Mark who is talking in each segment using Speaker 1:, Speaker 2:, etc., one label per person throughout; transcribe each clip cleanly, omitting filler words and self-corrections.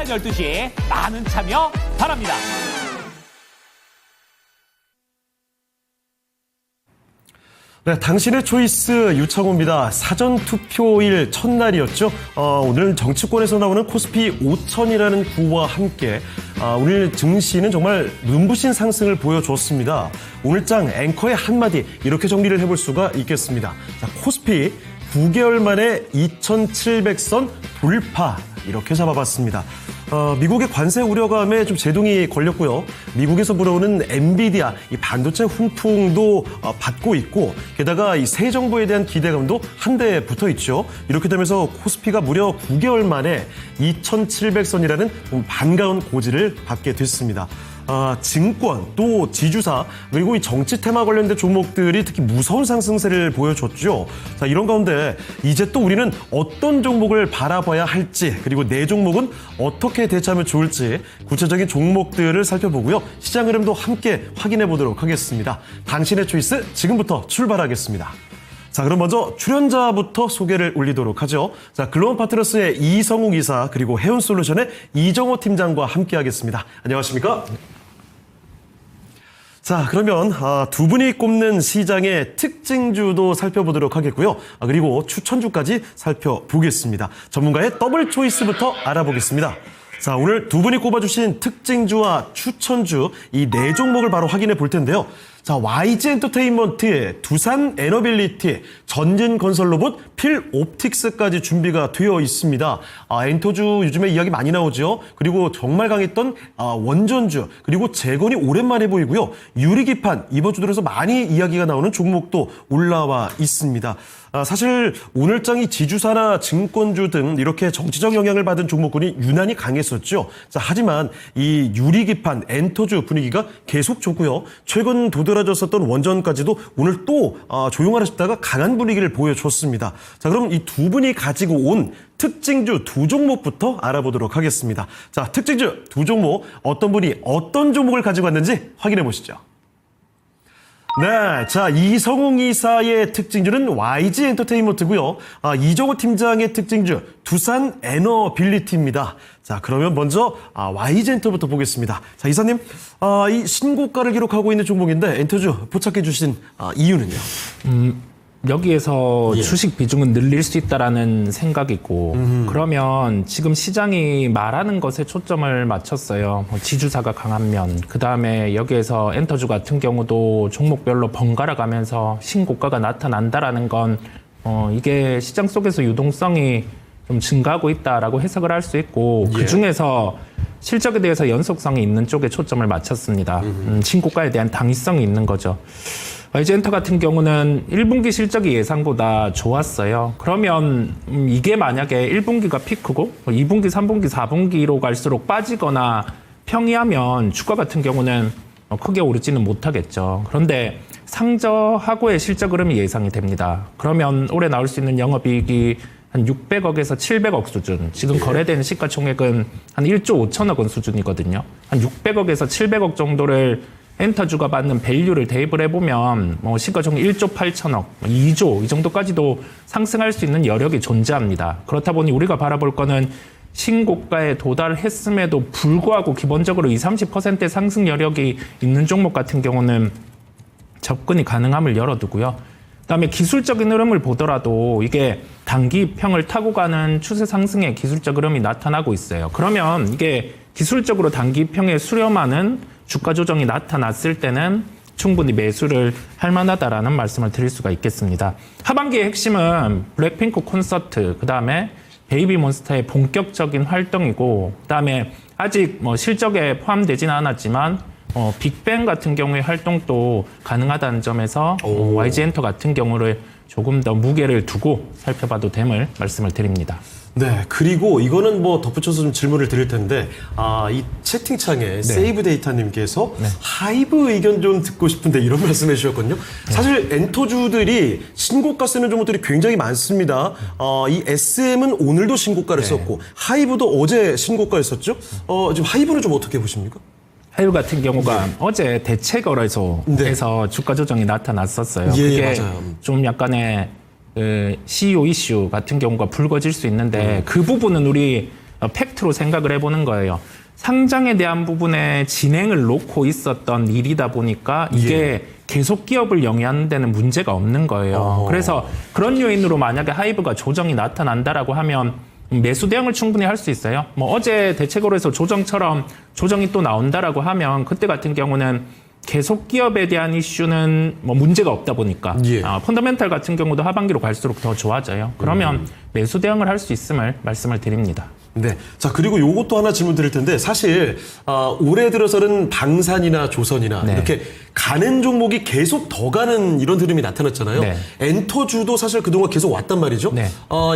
Speaker 1: 12시에 많은 참여 바랍니다.
Speaker 2: 네, 당신의 초이스 유창호입니다. 사전투표일 첫날이었죠. 오늘 정치권에서 나오는 코스피 5000이라는 구와 함께 오늘 증시는 정말 눈부신 상승을 보여줬습니다. 오늘장 앵커의 한마디 이렇게 정리를 해볼 수가 있겠습니다. 자, 코스피 9개월 만에 2700선 돌파 이렇게 잡아봤습니다. 미국의 관세 우려감에 좀 제동이 걸렸고요. 미국에서 불어오는 엔비디아 이 반도체 훈풍도 받고 있고 게다가 이 새 정부에 대한 기대감도 한데 붙어 있죠. 이렇게 되면서 코스피가 무려 9개월 만에 2700선이라는 반가운 고지를 밟게 됐습니다. 증권, 또 지주사, 그리고 이 정치 테마 관련된 종목들이 특히 무서운 상승세를 보여줬죠. 자, 이런 가운데 이제 또 우리는 어떤 종목을 바라봐야 할지, 그리고 내 종목은 어떻게 대처하면 좋을지 구체적인 종목들을 살펴보고요. 시장 흐름도 함께 확인해 보도록 하겠습니다. 당신의 초이스 지금부터 출발하겠습니다. 자, 그럼 먼저 출연자부터 소개를 올리도록 하죠. 자, 글로벌 파트너스의 이성욱 이사, 그리고 해운솔루션의 이정호 팀장과 함께 하겠습니다. 안녕하십니까? 자, 그러면 두 분이 꼽는 시장의 특징주도 살펴보도록 하겠고요. 그리고 추천주까지 살펴보겠습니다. 전문가의 더블 초이스부터 알아보겠습니다. 자, 오늘 두 분이 꼽아주신 특징주와 추천주 이 네 종목을 바로 확인해 볼 텐데요. 자, YG 엔터테인먼트, 두산 에너빌리티, 전진건설로봇, 필옵틱스까지 준비가 되어 있습니다. 엔터주 요즘에 이야기 많이 나오죠. 그리고 정말 강했던 원전주, 그리고 재건이 오랜만에 보이고요. 유리기판, 이번 주 들어서 많이 이야기가 나오는 종목도 올라와 있습니다. 사실 오늘장이 지주사나 증권주 등 이렇게 정치적 영향을 받은 종목군이 유난히 강했었죠. 자, 하지만 이 유리기판, 엔터주 분위기가 계속 좋고요. 최근 도드라졌었던 원전까지도 오늘 또 조용하라 싶다가 강한 분위기를 보여줬습니다. 자, 그럼 이 두 분이 가지고 온 특징주 두 종목부터 알아보도록 하겠습니다. 자, 특징주 두 종목 어떤 분이 어떤 종목을 가지고 왔는지 확인해 보시죠. 네, 자, 이성웅 이사의 특징주는 YG 엔터테인먼트고요. 이정호 팀장의 특징주 두산 에너빌리티입니다. 자, 그러면 먼저 YG 엔터부터 보겠습니다. 자, 이사님, 이 신고가를 기록하고 있는 종목인데 엔터주 포착해 주신 이유는요?
Speaker 3: 여기에서 주식 비중은 늘릴 수 있다라는 생각이고 그러면 지금 시장이 말하는 것에 초점을 맞췄어요. 지주사가 강한 면, 그다음에 여기에서 엔터주 같은 경우도 종목별로 번갈아 가면서 신고가가 나타난다라는 건 이게 시장 속에서 유동성이 좀 증가하고 있다라고 해석을 할 수 있고 그중에서 실적에 대해서 연속성이 있는 쪽에 초점을 맞췄습니다. 신고가에 대한 당위성이 있는 거죠. YG 엔터 같은 경우는 1분기 실적이 예상보다 좋았어요. 그러면 이게 만약에 1분기가 피크고 2분기, 3분기, 4분기로 갈수록 빠지거나 평이하면 주가 같은 경우는 크게 오르지는 못하겠죠. 그런데 상저하고의 실적 흐름이 예상이 됩니다. 그러면 올해 나올 수 있는 영업이익이 한 600억에서 700억 수준. 지금 거래되는 시가총액은 한 1조 5천억 원 수준이거든요. 한 600억에서 700억 정도를 엔터주가 받는 밸류를 대입을 해보면 시가총액 1조 8천억, 2조 이 정도까지도 상승할 수 있는 여력이 존재합니다. 그렇다 보니 우리가 바라볼 거는 신고가에 도달했음에도 불구하고 기본적으로 20, 30%의 상승 여력이 있는 종목 같은 경우는 접근이 가능함을 열어두고요. 그다음에 기술적인 흐름을 보더라도 이게 단기평을 타고 가는 추세 상승의 기술적 흐름이 나타나고 있어요. 그러면 이게 기술적으로 단기평에 수렴하는 주가 조정이 나타났을 때는 충분히 매수를 할 만하다라는 말씀을 드릴 수가 있겠습니다. 하반기의 핵심은 블랙핑크 콘서트, 그다음에 베이비몬스터의 본격적인 활동이고 그다음에 아직 실적에 포함되지는 않았지만 빅뱅 같은 경우의 활동도 가능하다는 점에서 YG 엔터 같은 경우를 조금 더 무게를 두고 살펴봐도 됨을 말씀을 드립니다.
Speaker 2: 네, 그리고 이거는 덧붙여서 좀 질문을 드릴 텐데, 이 채팅창에 세이브 데이터님께서 하이브 의견 좀 듣고 싶은데 이런 말씀 해주셨거든요. 사실 엔터주들이 신고가 쓰는 종목들이 굉장히 많습니다. 이 SM은 오늘도 신고가를 썼고, 하이브도 어제 신고가를 썼죠. 지금 하이브는 좀 어떻게 보십니까?
Speaker 3: 하이브 같은 경우가 어제 대체 거래소에서 주가 조정이 나타났었어요. 그게
Speaker 2: 맞아요.
Speaker 3: 좀 약간의 CEO 이슈 같은 경우가 불거질 수 있는데 그 부분은 우리 팩트로 생각을 해보는 거예요. 상장에 대한 부분에 진행을 놓고 있었던 일이다 보니까 이게 계속 기업을 영위하는 데는 문제가 없는 거예요. 그래서 그런 요인으로 만약에 하이브가 조정이 나타난다라고 하면 매수 대응을 충분히 할 수 있어요. 뭐 어제 대책으로 해서 조정처럼 조정이 또 나온다라고 하면 그때 같은 경우는 계속 기업에 대한 이슈는 뭐 문제가 없다 보니까 펀더멘탈 같은 경우도 하반기로 갈수록 더 좋아져요. 그러면 매수 대응을 할 수 있음을 말씀을 드립니다.
Speaker 2: 네. 자, 그리고 요것도 하나 질문 드릴 텐데, 사실, 올해 들어서는 방산이나 조선이나
Speaker 3: 네.
Speaker 2: 이렇게 가는 종목이 계속 더 가는 이런 흐름이 나타났잖아요.
Speaker 3: 네.
Speaker 2: 엔터주도 사실 그동안 계속 왔단 말이죠.
Speaker 3: 네.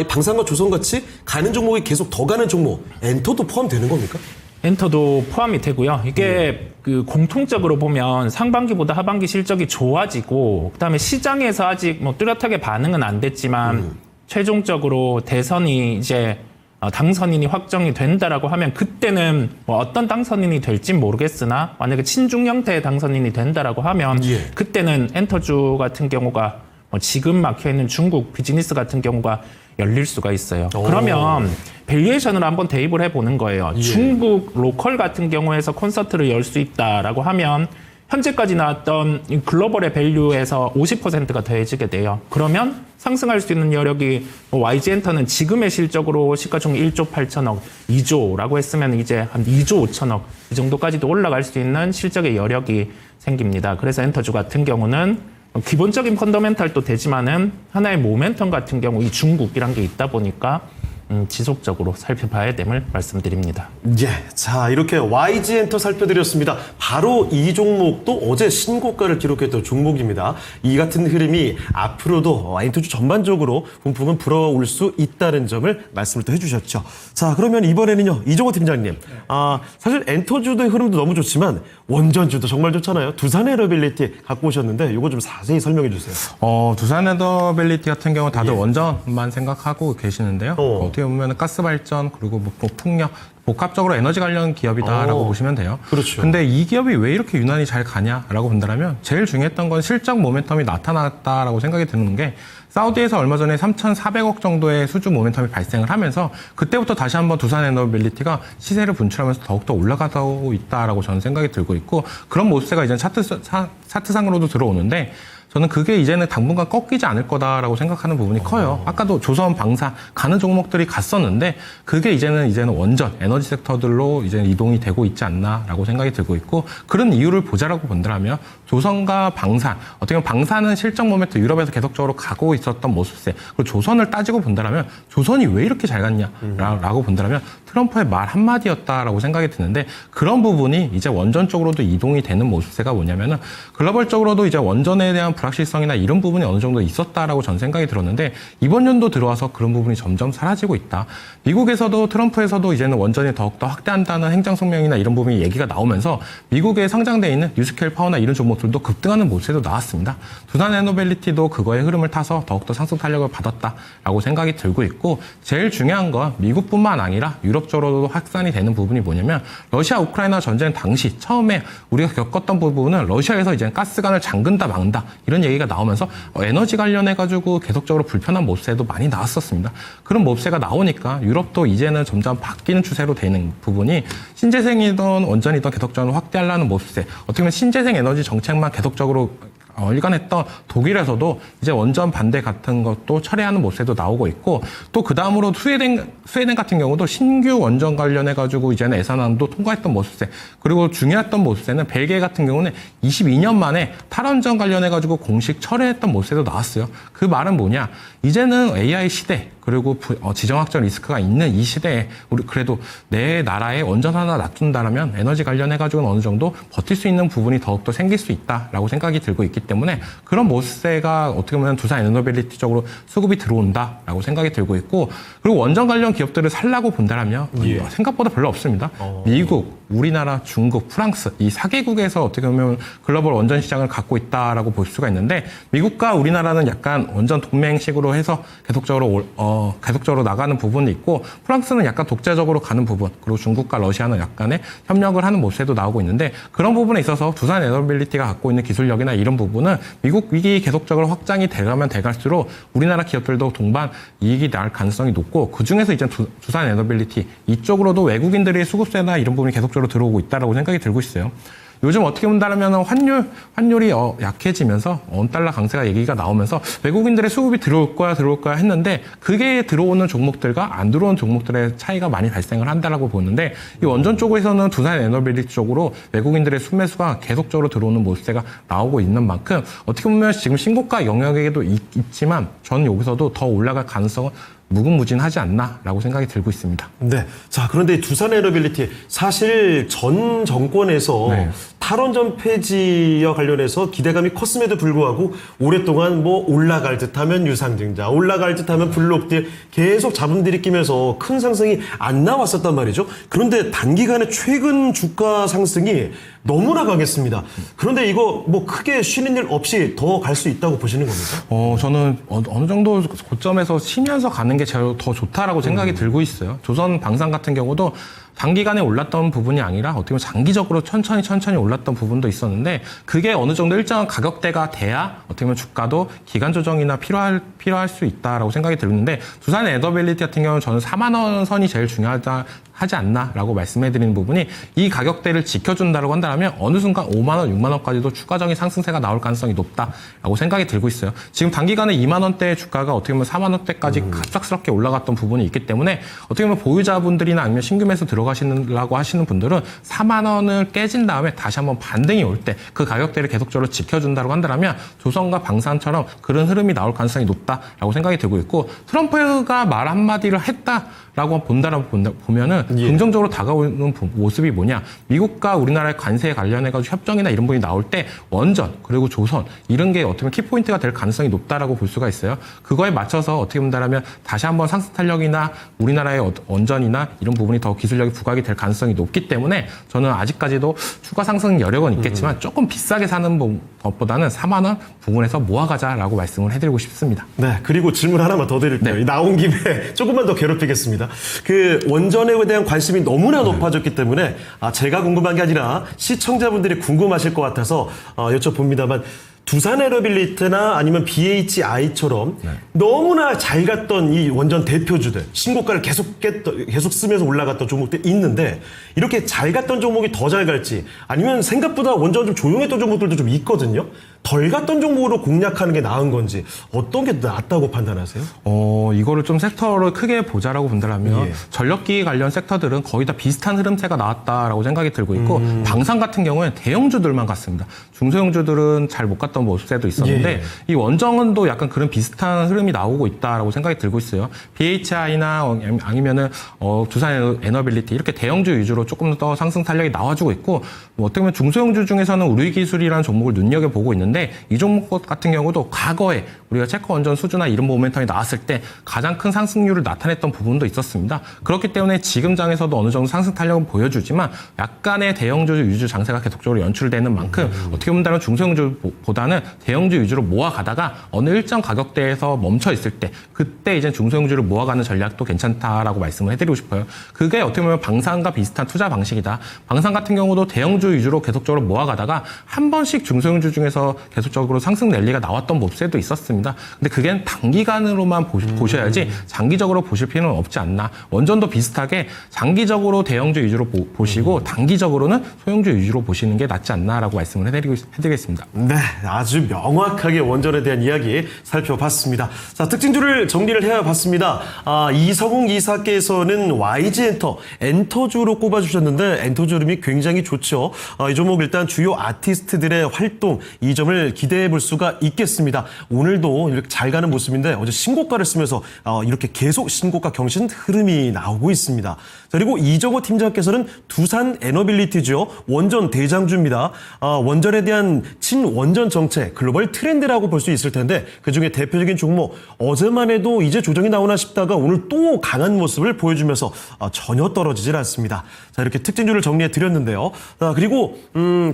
Speaker 2: 이 방산과 조선 같이 가는 종목이 계속 더 가는 종목, 엔터도 포함되는 겁니까?
Speaker 3: 엔터도 포함이 되고요. 이게 그 공통적으로 보면 상반기보다 하반기 실적이 좋아지고 그다음에 시장에서 아직 뭐 뚜렷하게 반응은 안 됐지만 최종적으로 대선이 이제 당선인이 확정이 된다라고 하면 그때는 뭐 어떤 당선인이 될진 모르겠으나 만약에 친중 형태의 당선인이 된다라고 하면 그때는 엔터주 같은 경우가 뭐 지금 막혀 있는 중국 비즈니스 같은 경우가 열릴 수가 있어요. 그러면 밸류에이션을 한번 대입을 해보는 거예요. 중국 로컬 같은 경우에서 콘서트를 열 수 있다라고 하면 현재까지 나왔던 이 글로벌의 밸류에서 50%가 더해지게 돼요. 그러면 상승할 수 있는 여력이 YG엔터는 지금의 실적으로 시가총 1조 8천억, 2조라고 했으면 이제 한 2조 5천억 이 정도까지도 올라갈 수 있는 실적의 여력이 생깁니다. 그래서 엔터주 같은 경우는 기본적인 펀더멘탈도 되지만은 하나의 모멘텀 같은 경우 이 중국이란 게 있다 보니까 지속적으로 살펴봐야 됨을 말씀드립니다.
Speaker 2: 예. 자, 이렇게 YG엔터 살펴드렸습니다. 바로 이 종목도 어제 신고가를 기록했던 종목입니다. 이 같은 흐름이 앞으로도 엔터주 전반적으로 분풍은 불어올 수 있다는 점을 말씀을 또 해주셨죠. 자, 그러면 이번에는요, 이종호 팀장님. 사실 엔터주도의 흐름도 너무 좋지만 원전주도 정말 좋잖아요. 두산에너빌리티 갖고 오셨는데 이거 좀 자세히 설명해 주세요.
Speaker 4: 두산에너빌리티 같은 경우 다들 원전만 생각하고 계시는데요. 어떻게 보면 가스 발전 그리고 뭐 풍력 복합적으로 에너지 관련 기업이다라고 보시면 돼요.
Speaker 2: 그렇죠.
Speaker 4: 근데 이 기업이 왜 이렇게 유난히 잘 가냐라고 본다면 제일 중요했던 건 실적 모멘텀이 나타났다라고 생각이 드는 게 사우디에서 얼마 전에 3,400억 정도의 수주 모멘텀이 발생을 하면서 그때부터 다시 한번 두산에너빌리티가 시세를 분출하면서 더욱더 올라가고 있다라고 저는 생각이 들고 있고 그런 모습세가 이제 차트상으로도 들어오는데 저는 그게 이제는 당분간 꺾이지 않을 거다라고 생각하는 부분이 커요. 아까도 조선, 방산 가는 종목들이 갔었는데 그게 이제는 원전, 에너지 섹터들로 이제 이동이 되고 있지 않나라고 생각이 들고 있고 그런 이유를 보자라고 본다면 조선과 방산, 어떻게 보면 방산은 실적 모멘트 유럽에서 계속적으로 가고 있었던 모습세 그리고 조선을 따지고 본다면 조선이 왜 이렇게 잘 갔냐라고 본다면 트럼프의 말 한마디였다라고 생각이 드는데 그런 부분이 이제 원전 쪽으로도 이동이 되는 모습세가 뭐냐면은 글로벌적으로도 이제 원전에 대한 불확실성이나 이런 부분이 어느 정도 있었다라고 전 생각이 들었는데 이번 연도 들어와서 그런 부분이 점점 사라지고 있다. 미국에서도 트럼프에서도 이제는 원전이 더욱더 확대한다는 행정성명이나 이런 부분이 얘기가 나오면서 미국에 상장돼 있는 뉴스케일 파워나 이런 종목들도 급등하는 모습도 나왔습니다. 두산에너빌리티도 그거의 흐름을 타서 더욱더 상승 탄력을 받았다라고 생각이 들고 있고 제일 중요한 건 미국뿐만 아니라 유럽적으로도 확산이 되는 부분이 뭐냐면 러시아 우크라이나 전쟁 당시 처음에 우리가 겪었던 부분은 러시아에서 이제 가스관을 잠근다 막는다 이런 얘기가 나오면서 에너지 관련해가지고 계속적으로 불편한 모습세도 많이 나왔었습니다. 그런 모습세가 나오니까 유럽도 이제는 점점 바뀌는 추세로 되는 부분이 신재생이든 원전이든 계속적으로 확대하려는 모습세 어떻게 보면 신재생 에너지 정책만 계속적으로 일관했던 독일에서도 이제 원전 반대 같은 것도 철회하는 모습도 나오고 있고 또 그 다음으로 스웨덴 같은 경우도 신규 원전 관련해가지고 이제는 예산안도 통과했던 모습세 그리고 중요했던 모습세는 벨기에 같은 경우는 22년 만에 탈원전 관련해가지고 공식 철회했던 모습도 나왔어요. 그 말은 뭐냐? 이제는 AI 시대 그리고 지정학적 리스크가 있는 이 시대에 우리 그래도 내 나라에 원전 하나 놔둔다라면 에너지 관련해가지고는 어느 정도 버틸 수 있는 부분이 더욱더 생길 수 있다라고 생각이 들고 있기 때문에 그런 모습세가 어떻게 보면 두산에너빌리티 쪽으로 수급이 들어온다라고 생각이 들고 있고 그리고 원전 관련 기업들을 살라고 본다라면 생각보다 별로 없습니다. 미국, 우리나라, 중국, 프랑스 이 4개국에서 어떻게 보면 글로벌 원전 시장을 갖고 있다라고 볼 수가 있는데 미국과 우리나라는 약간 원전 동맹식으로 해서 계속적으로 나가는 부분이 있고 프랑스는 약간 독자적으로 가는 부분 그리고 중국과 러시아는 약간의 협력을 하는 모습도 나오고 있는데 그런 부분에 있어서 두산 에너빌리티가 갖고 있는 기술력이나 이런 부분은 미국 위기 계속적으로 확장이 돼가면 돼갈수록 우리나라 기업들도 동반 이익이 날 가능성이 높고 그중에서 이제 두산 에너빌리티 이쪽으로도 외국인들의 수급세나 이런 부분이 계속적으로 들어오고 있다라고 생각이 들고 있어요. 요즘 어떻게 본다면 환율이 약해지면서 원달러 강세가 얘기가 나오면서 외국인들의 수급이 들어올 거야 했는데 그게 들어오는 종목들과 안 들어오는 종목들의 차이가 많이 발생을 한다라고 보는데 이 원전 쪽에서는 두산 에너빌리티 쪽으로 외국인들의 순매수가 계속적으로 들어오는 모습세가 나오고 있는 만큼 어떻게 보면 지금 신고가 영역에도 있지만 저는 여기서도 더 올라갈 가능성은 무궁무진하지 않나라고 생각이 들고 있습니다.
Speaker 2: 네. 자, 그런데 두산 에너빌리티 사실 전 정권에서
Speaker 4: 네.
Speaker 2: 탈원전 폐지와 관련해서 기대감이 컸음에도 불구하고 오랫동안 뭐 올라갈 듯하면 유상증자, 올라갈 듯하면 블록딜 계속 잡음들이 끼면서 큰 상승이 안 나왔었단 말이죠. 그런데 단기간에 최근 주가 상승이 너무나 강했습니다. 그런데 이거 뭐 크게 쉬는 일 없이 더 갈 수 있다고 보시는 겁니까?
Speaker 4: 저는 어느 정도 고점에서 쉬면서 가는 게 제일 더 좋다라고 생각이 들고 있어요. 조선 방산 같은 경우도 단기간에 올랐던 부분이 아니라 어떻게 보면 장기적으로 천천히 올랐던 부분도 있었는데 그게 어느 정도 일정한 가격대가 돼야 어떻게 보면 주가도 기간 조정이나 필요할 수 있다라고 생각이 들었는데 두산 에너빌리티 같은 경우는 저는 4만 원 선이 제일 중요하다 하지 않나라고 말씀해드리는 부분이 이 가격대를 지켜준다고 한다면 어느 순간 5만 원, 6만 원까지도 추가적인 상승세가 나올 가능성이 높다라고 생각이 들고 있어요. 지금 단기간에 2만 원대의 주가가 어떻게 보면 4만 원대까지 갑작스럽게 올라갔던 부분이 있기 때문에 어떻게 보면 보유자분들이나 아니면 신규 매수 들어가시려고 하시는 분들은 4만 원을 깨진 다음에 다시 한번 반등이 올 때 그 가격대를 계속적으로 지켜준다고 한다면 조선과 방산처럼 그런 흐름이 나올 가능성이 높다라고 생각이 들고 있고 트럼프가 말 한마디를 했다라고 보면은 긍정적으로 다가오는 모습이 뭐냐 미국과 우리나라의 관세에 관련해가지고 협정이나 이런 부분이 나올 때 원전 그리고 조선 이런 게 어떻게 보면 키포인트가 될 가능성이 높다라고 볼 수가 있어요. 그거에 맞춰서 어떻게 본다면 다시 한번 상승 탄력이나 우리나라의 원전이나 이런 부분이 더 기술력이 부각이 될 가능성이 높기 때문에 저는 아직까지도 추가 상승 여력은 있겠지만 조금 비싸게 사는 것보다는 4만 원 부분에서 모아가자라고 말씀을 해드리고 싶습니다.
Speaker 2: 네, 그리고 질문 하나만 더 드릴게요.
Speaker 4: 네.
Speaker 2: 나온 김에 조금만 더 괴롭히겠습니다. 그 원전에 대한 관심이 너무나 높아졌기 때문에 제가 궁금한 게 아니라 시청자분들이 궁금하실 것 같아서 여쭤봅니다만 두산 에너빌리티나 아니면 BHI처럼 너무나 잘 갔던 이 원전 대표주들 신고가를 계속 쓰면서 올라갔던 종목들 있는데 이렇게 잘 갔던 종목이 더 잘 갈지 아니면 생각보다 원전 좀 조용했던 종목들도 좀 있거든요. 덜 갔던 종목으로 공략하는 게 나은 건지 어떤 게 낫다고 판단하세요?
Speaker 4: 이거를 좀 섹터를 크게 보자라고 본다면
Speaker 2: 예.
Speaker 4: 전력기 관련 섹터들은 거의 다 비슷한 흐름세가 나왔다라고 생각이 들고 있고 방산 같은 경우에는 대형주들만 갔습니다. 중소형주들은 잘 못 갔던 모습세도 있었는데
Speaker 2: 예.
Speaker 4: 이 원정은도 약간 그런 비슷한 흐름이 나오고 있다라고 생각이 들고 있어요. BHI나 아니면은 두산 에너빌리티 이렇게 대형주 위주로 조금 더 상승 탄력이 나와주고 있고 뭐 어떻게 보면 중소형주 중에서는 우리기술이라는 종목을 눈여겨보고 있는데 이 종목 같은 경우도 과거에 우리가 체커 원전 수주나 이런 모멘텀이 나왔을 때 가장 큰 상승률을 나타냈던 부분도 있었습니다. 그렇기 때문에 지금 장에서도 어느 정도 상승 탄력은 보여주지만 약간의 대형주 위주 장세가 계속적으로 연출되는 만큼 어떻게 본다면 중소형주보다는 대형주 위주로 모아가다가 어느 일정 가격대에서 멈춰 있을 때 그때 이제 중소형주를 모아가는 전략도 괜찮다라고 말씀을 해드리고 싶어요. 그게 어떻게 보면 방산과 비슷한 투자 방식이다. 방산 같은 경우도 대형주 위주로 계속적으로 모아가다가 한 번씩 중소형주 중에서 계속적으로 상승 랠리가 나왔던 모습도 있었습니다. 근데 그게 단기간으로만 보셔야지 장기적으로 보실 필요는 없지 않나. 원전도 비슷하게 장기적으로 대형주 위주로 보시고 단기적으로는 소형주 위주로 보시는 게 낫지 않나라고 말씀을 해드리겠습니다.
Speaker 2: 네, 아주 명확하게 원전에 대한 이야기 살펴봤습니다. 자, 특징주를 정리를 해봤습니다. 이성웅 이사께서는 YG엔터, 엔터주로 꼽아주셨는데 엔터주 흐름이 굉장히 좋죠. 이 종목 일단 주요 아티스트들의 활동, 이 점을 점을 기대해 볼 수가 있겠습니다. 오늘도 이렇게 잘 가는 모습인데 어제 신고가를 쓰면서 이렇게 계속 신고가 경신 흐름이 나오고 있습니다. 자, 그리고 이정호 팀장께서는 두산 에너빌리티죠. 원전 대장주입니다. 원전에 대한 친원전 정책, 글로벌 트렌드라고 볼 수 있을 텐데 그중에 대표적인 종목 어제만 해도 이제 조정이 나오나 싶다가 오늘 또 강한 모습을 보여주면서 전혀 떨어지질 않습니다. 자, 이렇게 특징주를 정리해 드렸는데요. 그리고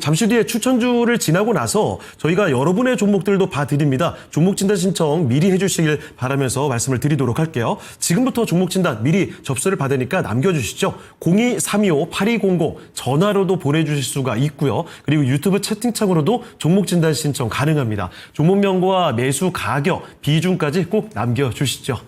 Speaker 2: 잠시 뒤에 추천주를 지나고 나서 저희가 여러분의 종목들도 봐드립니다. 종목 진단 신청 미리 해주시길 바라면서 말씀을 드리도록 할게요. 지금부터 종목 진단 미리 접수를 받으니까 남겨주시죠. 02-325-8200 전화로도 보내주실 수가 있고요. 그리고 유튜브 채팅창으로도 종목 진단 신청 가능합니다. 종목명과 매수 가격, 비중까지 꼭 남겨주시죠.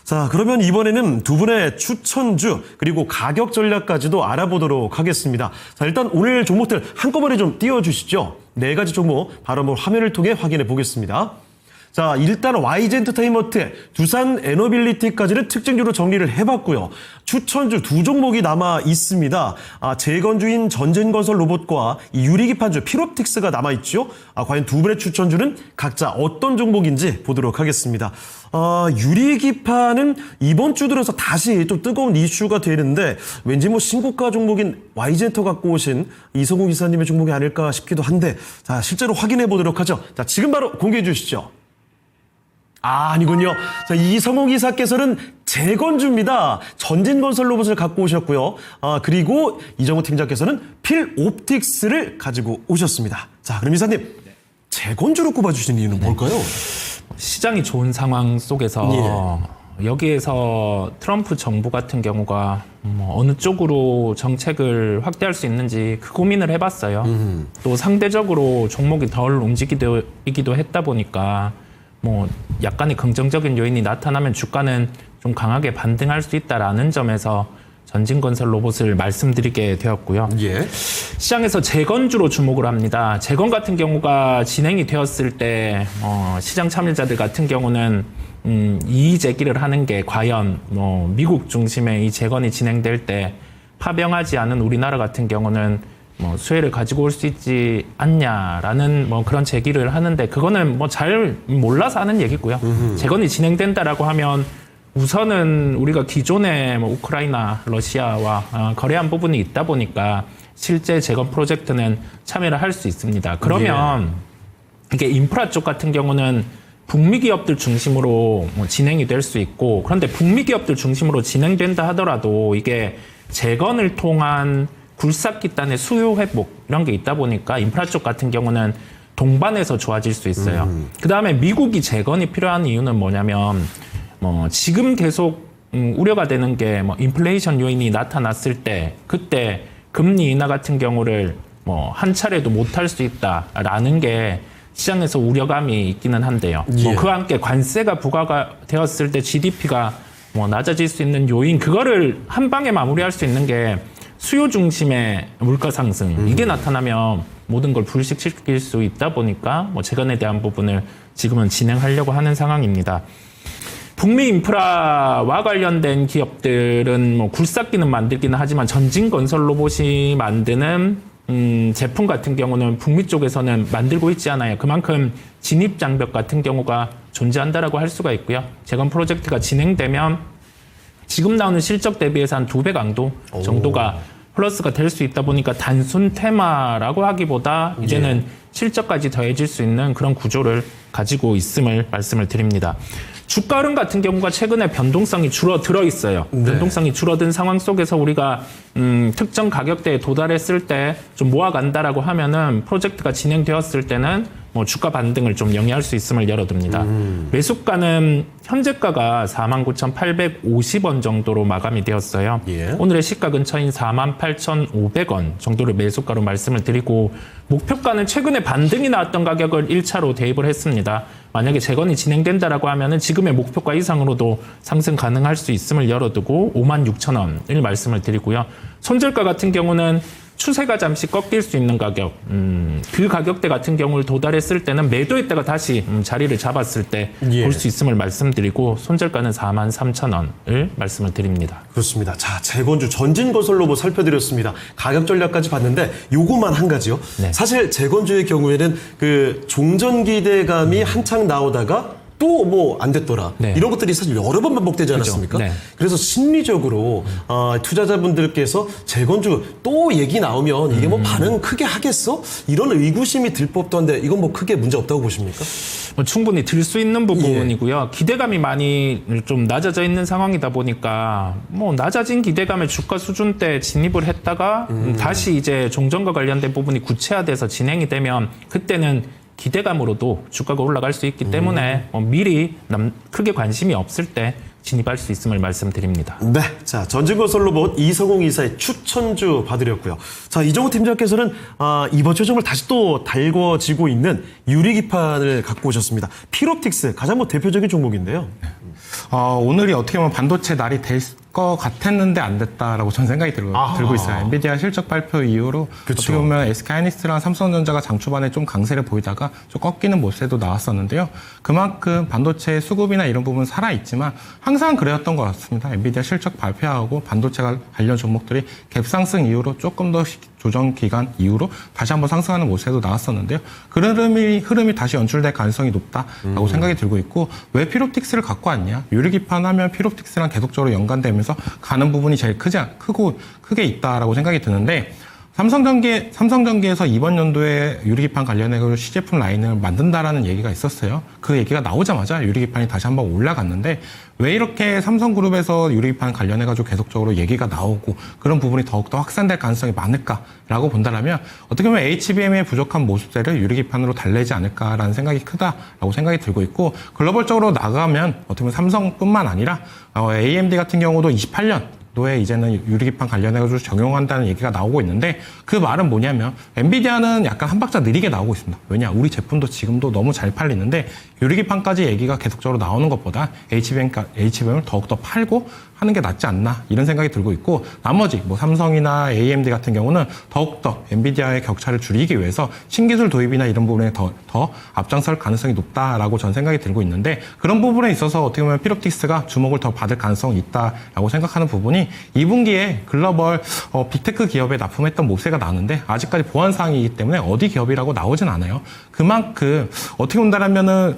Speaker 2: 자, 그러면 이번에는 두 분의 추천주 그리고 가격 전략까지도 알아보도록 하겠습니다. 자, 일단 오늘 종목들 한꺼번에 좀 띄워주시죠. 네 가지 종목 바로 한번 화면을 통해 확인해 보겠습니다. 자, 일단 YG 엔터테인먼트, 두산 에너빌리티까지는 특징주로 정리를 해봤고요. 추천주 두 종목이 남아 있습니다. 재건주인 전진건설 로봇과 이 유리기판주 피롭틱스가 남아있죠. 과연 두 분의 추천주는 각자 어떤 종목인지 보도록 하겠습니다. 유리기판은 이번 주 들어서 다시 좀 뜨거운 이슈가 되는데 왠지 뭐 신고가 종목인 YG 엔터 갖고 오신 이성우 기사님의 종목이 아닐까 싶기도 한데 자, 실제로 확인해 보도록 하죠. 자, 지금 바로 공개해 주시죠. 아니군요. 자, 이성호 기사께서는 재건주입니다. 전진건설 로봇을 갖고 오셨고요. 그리고 이정호 팀장께서는 필옵틱스를 가지고 오셨습니다. 자, 그럼 이사님, 재건주로 꼽아주신 이유는 뭘까요?
Speaker 3: 시장이 좋은 상황 속에서 여기에서 트럼프 정부 같은 경우가 어느 쪽으로 정책을 확대할 수 있는지 그 고민을 해봤어요. 또 상대적으로 종목이 덜 움직이기도 했다 보니까 약간의 긍정적인 요인이 나타나면 주가는 좀 강하게 반등할 수 있다라는 점에서 전진건설 로봇을 말씀드리게 되었고요.
Speaker 2: 예.
Speaker 3: 시장에서 재건주로 주목을 합니다. 재건 같은 경우가 진행이 되었을 때 시장 참여자들 같은 경우는 이의 제기를 하는 게 과연 미국 중심의 이 재건이 진행될 때 파병하지 않은 우리나라 같은 경우는 수혜를 가지고 올 수 있지 않냐라는 그런 제기를 하는데 그거는 잘 몰라서 하는 얘기고요. 재건이 진행된다라고 하면 우선은 우리가 기존에 우크라이나, 러시아와 거래한 부분이 있다 보니까 실제 재건 프로젝트는 참여를 할 수 있습니다. 그러면 이게 인프라 쪽 같은 경우는 북미 기업들 중심으로 진행이 될 수 있고 그런데 북미 기업들 중심으로 진행된다 하더라도 이게 재건을 통한 굴삭기단의 수요 회복 이런 게 있다 보니까 인프라 쪽 같은 경우는 동반해서 좋아질 수 있어요. 그다음에 미국이 재건이 필요한 이유는 뭐냐면 지금 계속 우려가 되는 게 인플레이션 요인이 나타났을 때 그때 금리 인하 같은 경우를 한 차례도 못할 수 있다라는 게 시장에서 우려감이 있기는 한데요. 그와 함께 관세가 부과가 되었을 때 GDP가 낮아질 수 있는 요인 그거를 한 방에 마무리할 수 있는 게 수요 중심의 물가 상승 이게 나타나면 모든 걸 불식시킬 수 있다 보니까 재건에 대한 부분을 지금은 진행하려고 하는 상황입니다. 북미 인프라와 관련된 기업들은 굴삭기는 만들기는 하지만 전진건설 로봇이 만드는 제품 같은 경우는 북미 쪽에서는 만들고 있지 않아요. 그만큼 진입장벽 같은 경우가 존재한다라고 할 수가 있고요. 재건 프로젝트가 진행되면 지금 나오는 실적 대비해서 한 2배 강도 정도가 플러스가 될 수 있다 보니까 단순 테마라고 하기보다 이제는 실적까지 더해질 수 있는 그런 구조를 가지고 있음을 말씀을 드립니다. 주가 흐름 같은 경우가 최근에 변동성이 줄어들어 있어요. 변동성이 줄어든 상황 속에서 우리가 특정 가격대에 도달했을 때 좀 모아간다라고 하면은 프로젝트가 진행되었을 때는 주가 반등을 좀 영위할 수 있음을 열어둡니다. 매수가는 현재가가 49,850원 정도로 마감이 되었어요. 오늘의 시가 근처인 48,500원 정도를 매수가로 말씀을 드리고 목표가는 최근에 반등이 나왔던 가격을 1차로 대입을 했습니다. 만약에 재건이 진행된다라고 하면은 지금의 목표가 이상으로도 상승 가능할 수 있음을 열어두고 56,000원을 말씀을 드리고요. 손절가 같은 경우는 추세가 잠시 꺾일 수 있는 가격, 그 가격대 같은 경우를 도달했을 때는 매도했다가 다시 자리를 잡았을 때 볼 수 있음을 말씀드리고 손절가는 43,000원을 말씀을 드립니다.
Speaker 2: 그렇습니다. 자, 재건주 전진건설로 뭐 살펴드렸습니다. 가격 전략까지 봤는데 요것만 한 가지요.
Speaker 3: 네.
Speaker 2: 사실 재건주의 경우에는 그 종전 기대감이 한창 나오다가 또 뭐 안 됐더라.
Speaker 3: 네.
Speaker 2: 이런 것들이 사실 여러 번 반복되지 않았습니까?
Speaker 3: 네.
Speaker 2: 그래서 심리적으로 투자자분들께서 재건주 또 얘기 나오면 이게 뭐 반응 크게 하겠어? 이런 의구심이 들 법도 한데 이건 뭐 크게 문제 없다고 보십니까?
Speaker 3: 뭐 충분히 들 수 있는 부분이고요. 기대감이 많이 좀 낮아져 있는 상황이다 보니까 뭐 낮아진 기대감의 주가 수준 때 진입을 했다가 다시 이제 종전과 관련된 부분이 구체화돼서 진행이 되면 그때는 기대감으로도 주가가 올라갈 수 있기 때문에 미리 크게 관심이 없을 때 진입할 수 있음을 말씀드립니다.
Speaker 2: 네. 자, 전진건설 로봇 이성웅 이사의 추천주 봐드렸고요. 자, 이정우 팀장께서는 이번 주 정말 다시 또 달궈지고 있는 유리기판을 갖고 오셨습니다. 필옵틱스, 가장 뭐 대표적인 종목인데요.
Speaker 4: 오늘이 어떻게 보면 반도체 날이 될 것 같았는데 안 됐다라고 저는 생각이 들고 있어요. 엔비디아 실적 발표 이후로
Speaker 2: 그쵸.
Speaker 4: 어떻게 보면 SK하이닉스랑 삼성전자가 장 초반에 좀 강세를 보이다가 좀 꺾이는 모습도 나왔었는데요. 그만큼 반도체 수급이나 이런 부분은 살아있지만 항상 그랬던 것 같습니다. 엔비디아 실적 발표하고 반도체가 관련 종목들이 갭상승 이후로 조금 더 조정 기간 이후로 다시 한번 상승하는 모습도 나왔었는데요. 그런 흐름이 다시 연출될 가능성이 높다라고 생각이 들고 있고 왜 필옵틱스를 갖고 왔냐? 유리기판 하면 필옵틱스랑 계속적으로 연관되면서 가는 부분이 제일 크게 있다라고 생각이 드는데 삼성전기에서 이번 연도에 유리기판 관련해서 시제품 라인을 만든다라는 얘기가 있었어요. 그 얘기가 나오자마자 유리기판이 다시 한번 올라갔는데 왜 이렇게 삼성그룹에서 유리기판 관련해가지고 계속적으로 얘기가 나오고 그런 부분이 더욱더 확산될 가능성이 많을까라고 본다면 어떻게 보면 HBM의 부족한 모습들을 유리기판으로 달래지 않을까라는 생각이 크다라고 생각이 들고 있고 글로벌적으로 나가면 어떻게 보면 삼성뿐만 아니라 AMD 같은 경우도 28년 도에 이제는 유리기판 관련해가지고 적용한다는 얘기가 나오고 있는데 그 말은 뭐냐면 엔비디아는 약간 한 박자 느리게 나오고 있습니다. 왜냐? 우리 제품도 지금도 너무 잘 팔리는데 유리기판까지 얘기가 계속적으로 나오는 것보다 HBM을 더욱더 팔고 하는 게 낫지 않나 이런 생각이 들고 있고 나머지 뭐 삼성이나 AMD 같은 경우는 더욱더 엔비디아의 격차를 줄이기 위해서 신기술 도입이나 이런 부분에 더 앞장설 가능성이 높다라고 전 생각이 들고 있는데 그런 부분에 있어서 어떻게 보면 필옵틱스가 주목을 더 받을 가능성이 있다라고 생각하는 부분이 2분기에 글로벌 빅테크 기업에 납품했던 모세가 나는데 아직까지 보안 사항이기 때문에 어디 기업이라고 나오진 않아요. 그만큼 어떻게 본다면은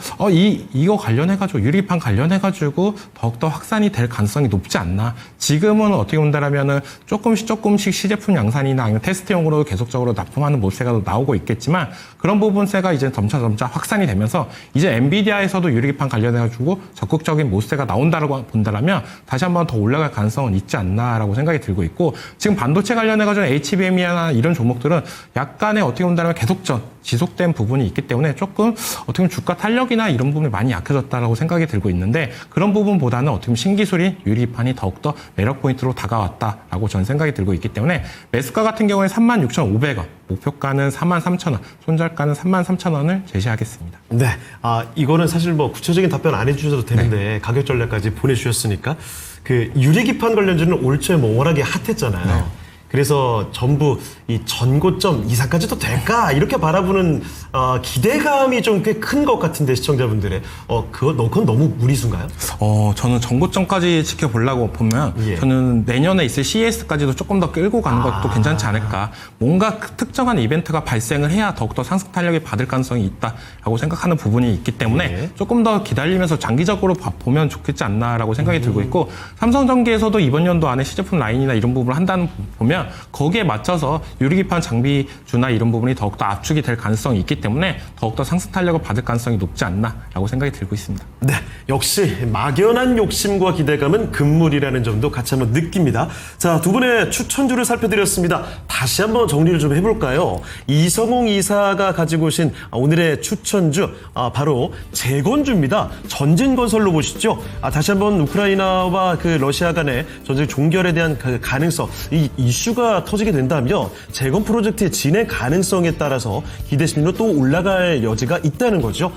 Speaker 4: 이거 관련해가지고 유리기판 관련해가지고 더욱더 확산이 될 가능성이 높지 않나. 지금은 어떻게 본다면은 조금씩 시제품 양산이나 아니면 테스트용으로 계속적으로 납품하는 모세가 나오고 있겠지만 그런 부분세가 이제 점차 확산이 되면서 이제 엔비디아에서도 유리기판 관련해가지고 적극적인 모세가 나온다라고 본다면 다시 한번 더 올라갈 가능성은 있지 않나라고 생각이 들고 있고 지금 반도체 관련해가지고 HBM이나 이런 종목들은 약간의 어떻게 본다면 지속된 부분이 있기 때문에 조금 어떻게 보면 주가 탄력이나 이런 부분이 많이 약해졌다라고 생각이 들고 있는데 그런 부분보다는 어떻게 보면 신기술인 유리기판이 더욱더 매력 포인트로 다가왔다라고 저는 생각이 들고 있기 때문에 매수가 같은 경우에 36,500원, 목표가는 43,000원, 손절가는 33,000원을 제시하겠습니다.
Speaker 2: 네. 이거는 사실 뭐 구체적인 답변 안 해주셔도 되는데 가격 전략까지 보내주셨으니까 그 유리기판 관련주는 올 초에 뭐 워낙에 핫했잖아요. 그래서 전부 이 전고점 이상까지도 될까 이렇게 바라보는 기대감이 좀 꽤 큰 것 같은데 시청자분들의 그건 너무 무리수인가요?
Speaker 4: 저는 전고점까지 지켜보려고 보면 저는 내년에 있을 CES까지도 조금 더 끌고 가는 것도 괜찮지 않을까. 뭔가 특정한 이벤트가 발생을 해야 더욱더 상승 탄력이 받을 가능성이 있다라고 생각하는 부분이 있기 때문에 조금 더 기다리면서 장기적으로 보면 좋겠지 않나라고 생각이 들고 있고 삼성전기에서도 이번 연도 안에 시제품 라인이나 이런 부분을 한다는 보면 거기에 맞춰서 유리기판 장비주나 이런 부분이 더욱더 압축이 될 가능성이 있기 때문에 더욱더 상승 탄력을 받을 가능성이 높지 않나라고 생각이 들고 있습니다.
Speaker 2: 네, 역시 막연한 욕심과 기대감은 금물이라는 점도 같이 한번 느낍니다. 자, 두 분의 추천주를 살펴드렸습니다. 다시 한번 정리를 좀 해볼까요? 이성웅 이사가 가지고 오신 오늘의 추천주 바로 재건주입니다. 전진건설로 보시죠. 다시 한번 우크라이나와 그 러시아 간의 전쟁 종결에 대한 그 가능성, 이 이슈 이슈가 터지게 된다면 재건 프로젝트의 진행 가능성에 따라서 기대 심리로 또 올라갈 여지가 있다는 거죠.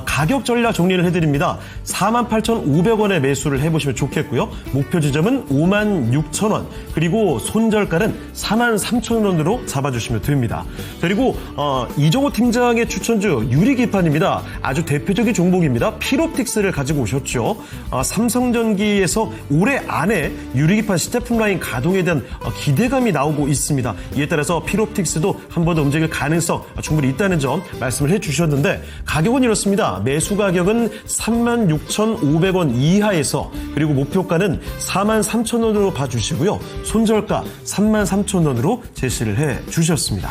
Speaker 2: 가격 전략 정리를 해드립니다. 48,500원에 매수를 해보시면 좋겠고요. 목표 지점은 56,000원, 그리고 손절가는 43,000원으로 잡아주시면 됩니다. 그리고 이정호 팀장의 추천주 유리기판입니다. 아주 대표적인 종목입니다. 필옵틱스를 가지고 오셨죠. 삼성전기에서 올해 안에 유리기판 스태프 라인 가동에 대한 기대감이 나오고 있습니다. 이에 따라서 필옵틱스도 한 번 더 움직일 가능성 충분히 있다는 점 말씀을 해주셨는데, 가격은 이렇습니다. 매수 가격은 36,500원 이하에서, 그리고 목표가는 43,000원으로 봐주시고요. 손절가 33,000원으로 제시를 해주셨습니다.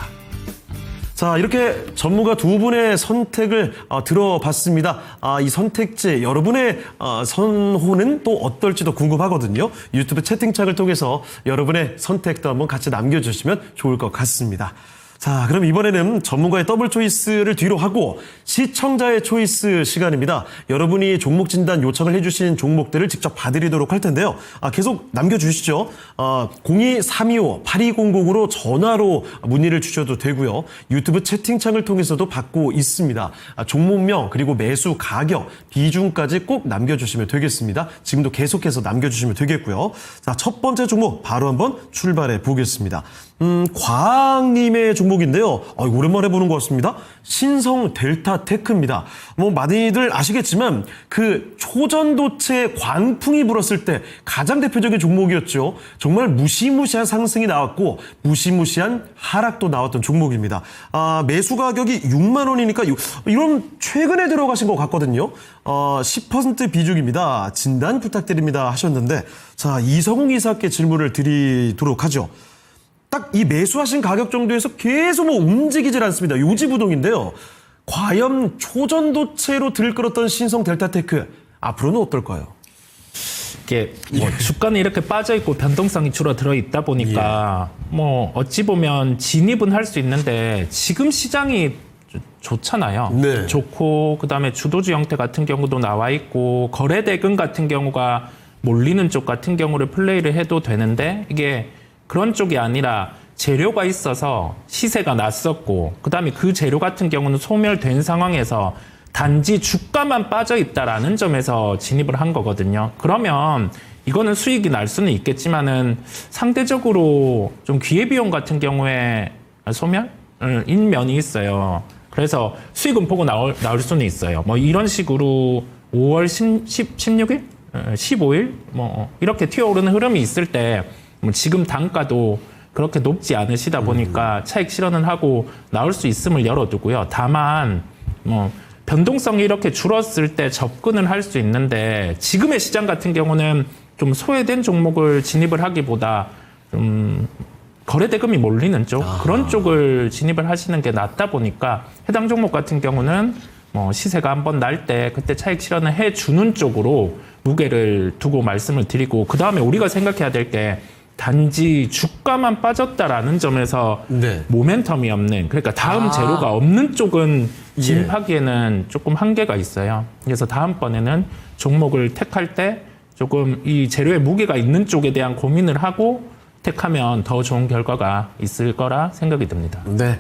Speaker 2: 자, 이렇게 전문가 두 분의 선택을 들어봤습니다. 이 선택지, 여러분의 선호는 또 어떨지도 궁금하거든요. 유튜브 채팅창을 통해서 여러분의 선택도 한번 같이 남겨주시면 좋을 것 같습니다. 자, 그럼 이번에는 전문가의 더블 초이스를 뒤로 하고 시청자의 초이스 시간입니다. 여러분이 종목 진단 요청을 해주신 종목들을 직접 봐드리도록 할 텐데요. 계속 남겨주시죠. 02-325-8200으로 전화로 문의를 주셔도 되고요. 유튜브 채팅창을 통해서도 받고 있습니다. 종목명, 그리고 매수 가격, 비중까지 꼭 남겨주시면 되겠습니다. 지금도 계속해서 남겨주시면 되겠고요. 자, 첫 번째 종목 바로 한번 출발해 보겠습니다. 과학님의 종목인데요. 오랜만에 보는 것 같습니다. 신성 델타 테크입니다. 많이들 아시겠지만 그 초전도체 광풍이 불었을 때 가장 대표적인 종목이었죠. 정말 무시무시한 상승이 나왔고 무시무시한 하락도 나왔던 종목입니다. 매수 가격이 6만 원이니까 이런 최근에 들어가신 것 같거든요. 10% 비중입니다. 진단 부탁드립니다 하셨는데, 자, 이성웅 이사께 질문을 드리도록 하죠. 딱 이 매수하신 가격 정도에서 계속 움직이질 않습니다. 요지부동인데요. 과연 초전도체로 들끓었던 신성 델타테크 앞으로는 어떨까요?
Speaker 3: 이게 주가는 이렇게 빠져 있고 변동성이 줄어들어 있다 보니까 어찌 보면 진입은 할 수 있는데 지금 시장이 좋잖아요.
Speaker 2: 네.
Speaker 3: 좋고, 그다음에 주도주 형태 같은 경우도 나와 있고, 거래 대금 같은 경우가 몰리는 쪽 같은 경우를 플레이를 해도 되는데, 이게 그런 쪽이 아니라 재료가 있어서 시세가 났었고, 그다음에 그 재료 같은 경우는 소멸된 상황에서 단지 주가만 빠져 있다라는 점에서 진입을 한 거거든요. 그러면 이거는 수익이 날 수는 있겠지만은 상대적으로 좀 기회비용 같은 경우에 소멸인 면이 있어요. 그래서 수익은 보고 나올 수는 있어요. 이런 식으로 5월 16일? 15일? 이렇게 튀어오르는 흐름이 있을 때 지금 단가도 그렇게 높지 않으시다 보니까 차익 실현은 하고 나올 수 있음을 열어두고요. 다만 변동성이 이렇게 줄었을 때 접근을 할 수 있는데, 지금의 시장 같은 경우는 좀 소외된 종목을 진입을 하기보다 좀 거래 대금이 몰리는 쪽, 그런 쪽을 진입을 하시는 게 낫다 보니까 해당 종목 같은 경우는 시세가 한번 날 때 그때 차익 실현을 해주는 쪽으로 무게를 두고 말씀을 드리고, 그 다음에 우리가 생각해야 될 게 단지 주가만 빠졌다라는 점에서
Speaker 2: 네.
Speaker 3: 모멘텀이 없는, 그러니까 다음 재료가 없는 쪽은 진입하기에는 조금 한계가 있어요. 그래서 다음번에는 종목을 택할 때 조금 이 재료의 무게가 있는 쪽에 대한 고민을 하고 택하면 더 좋은 결과가 있을 거라 생각이 듭니다.
Speaker 2: 네.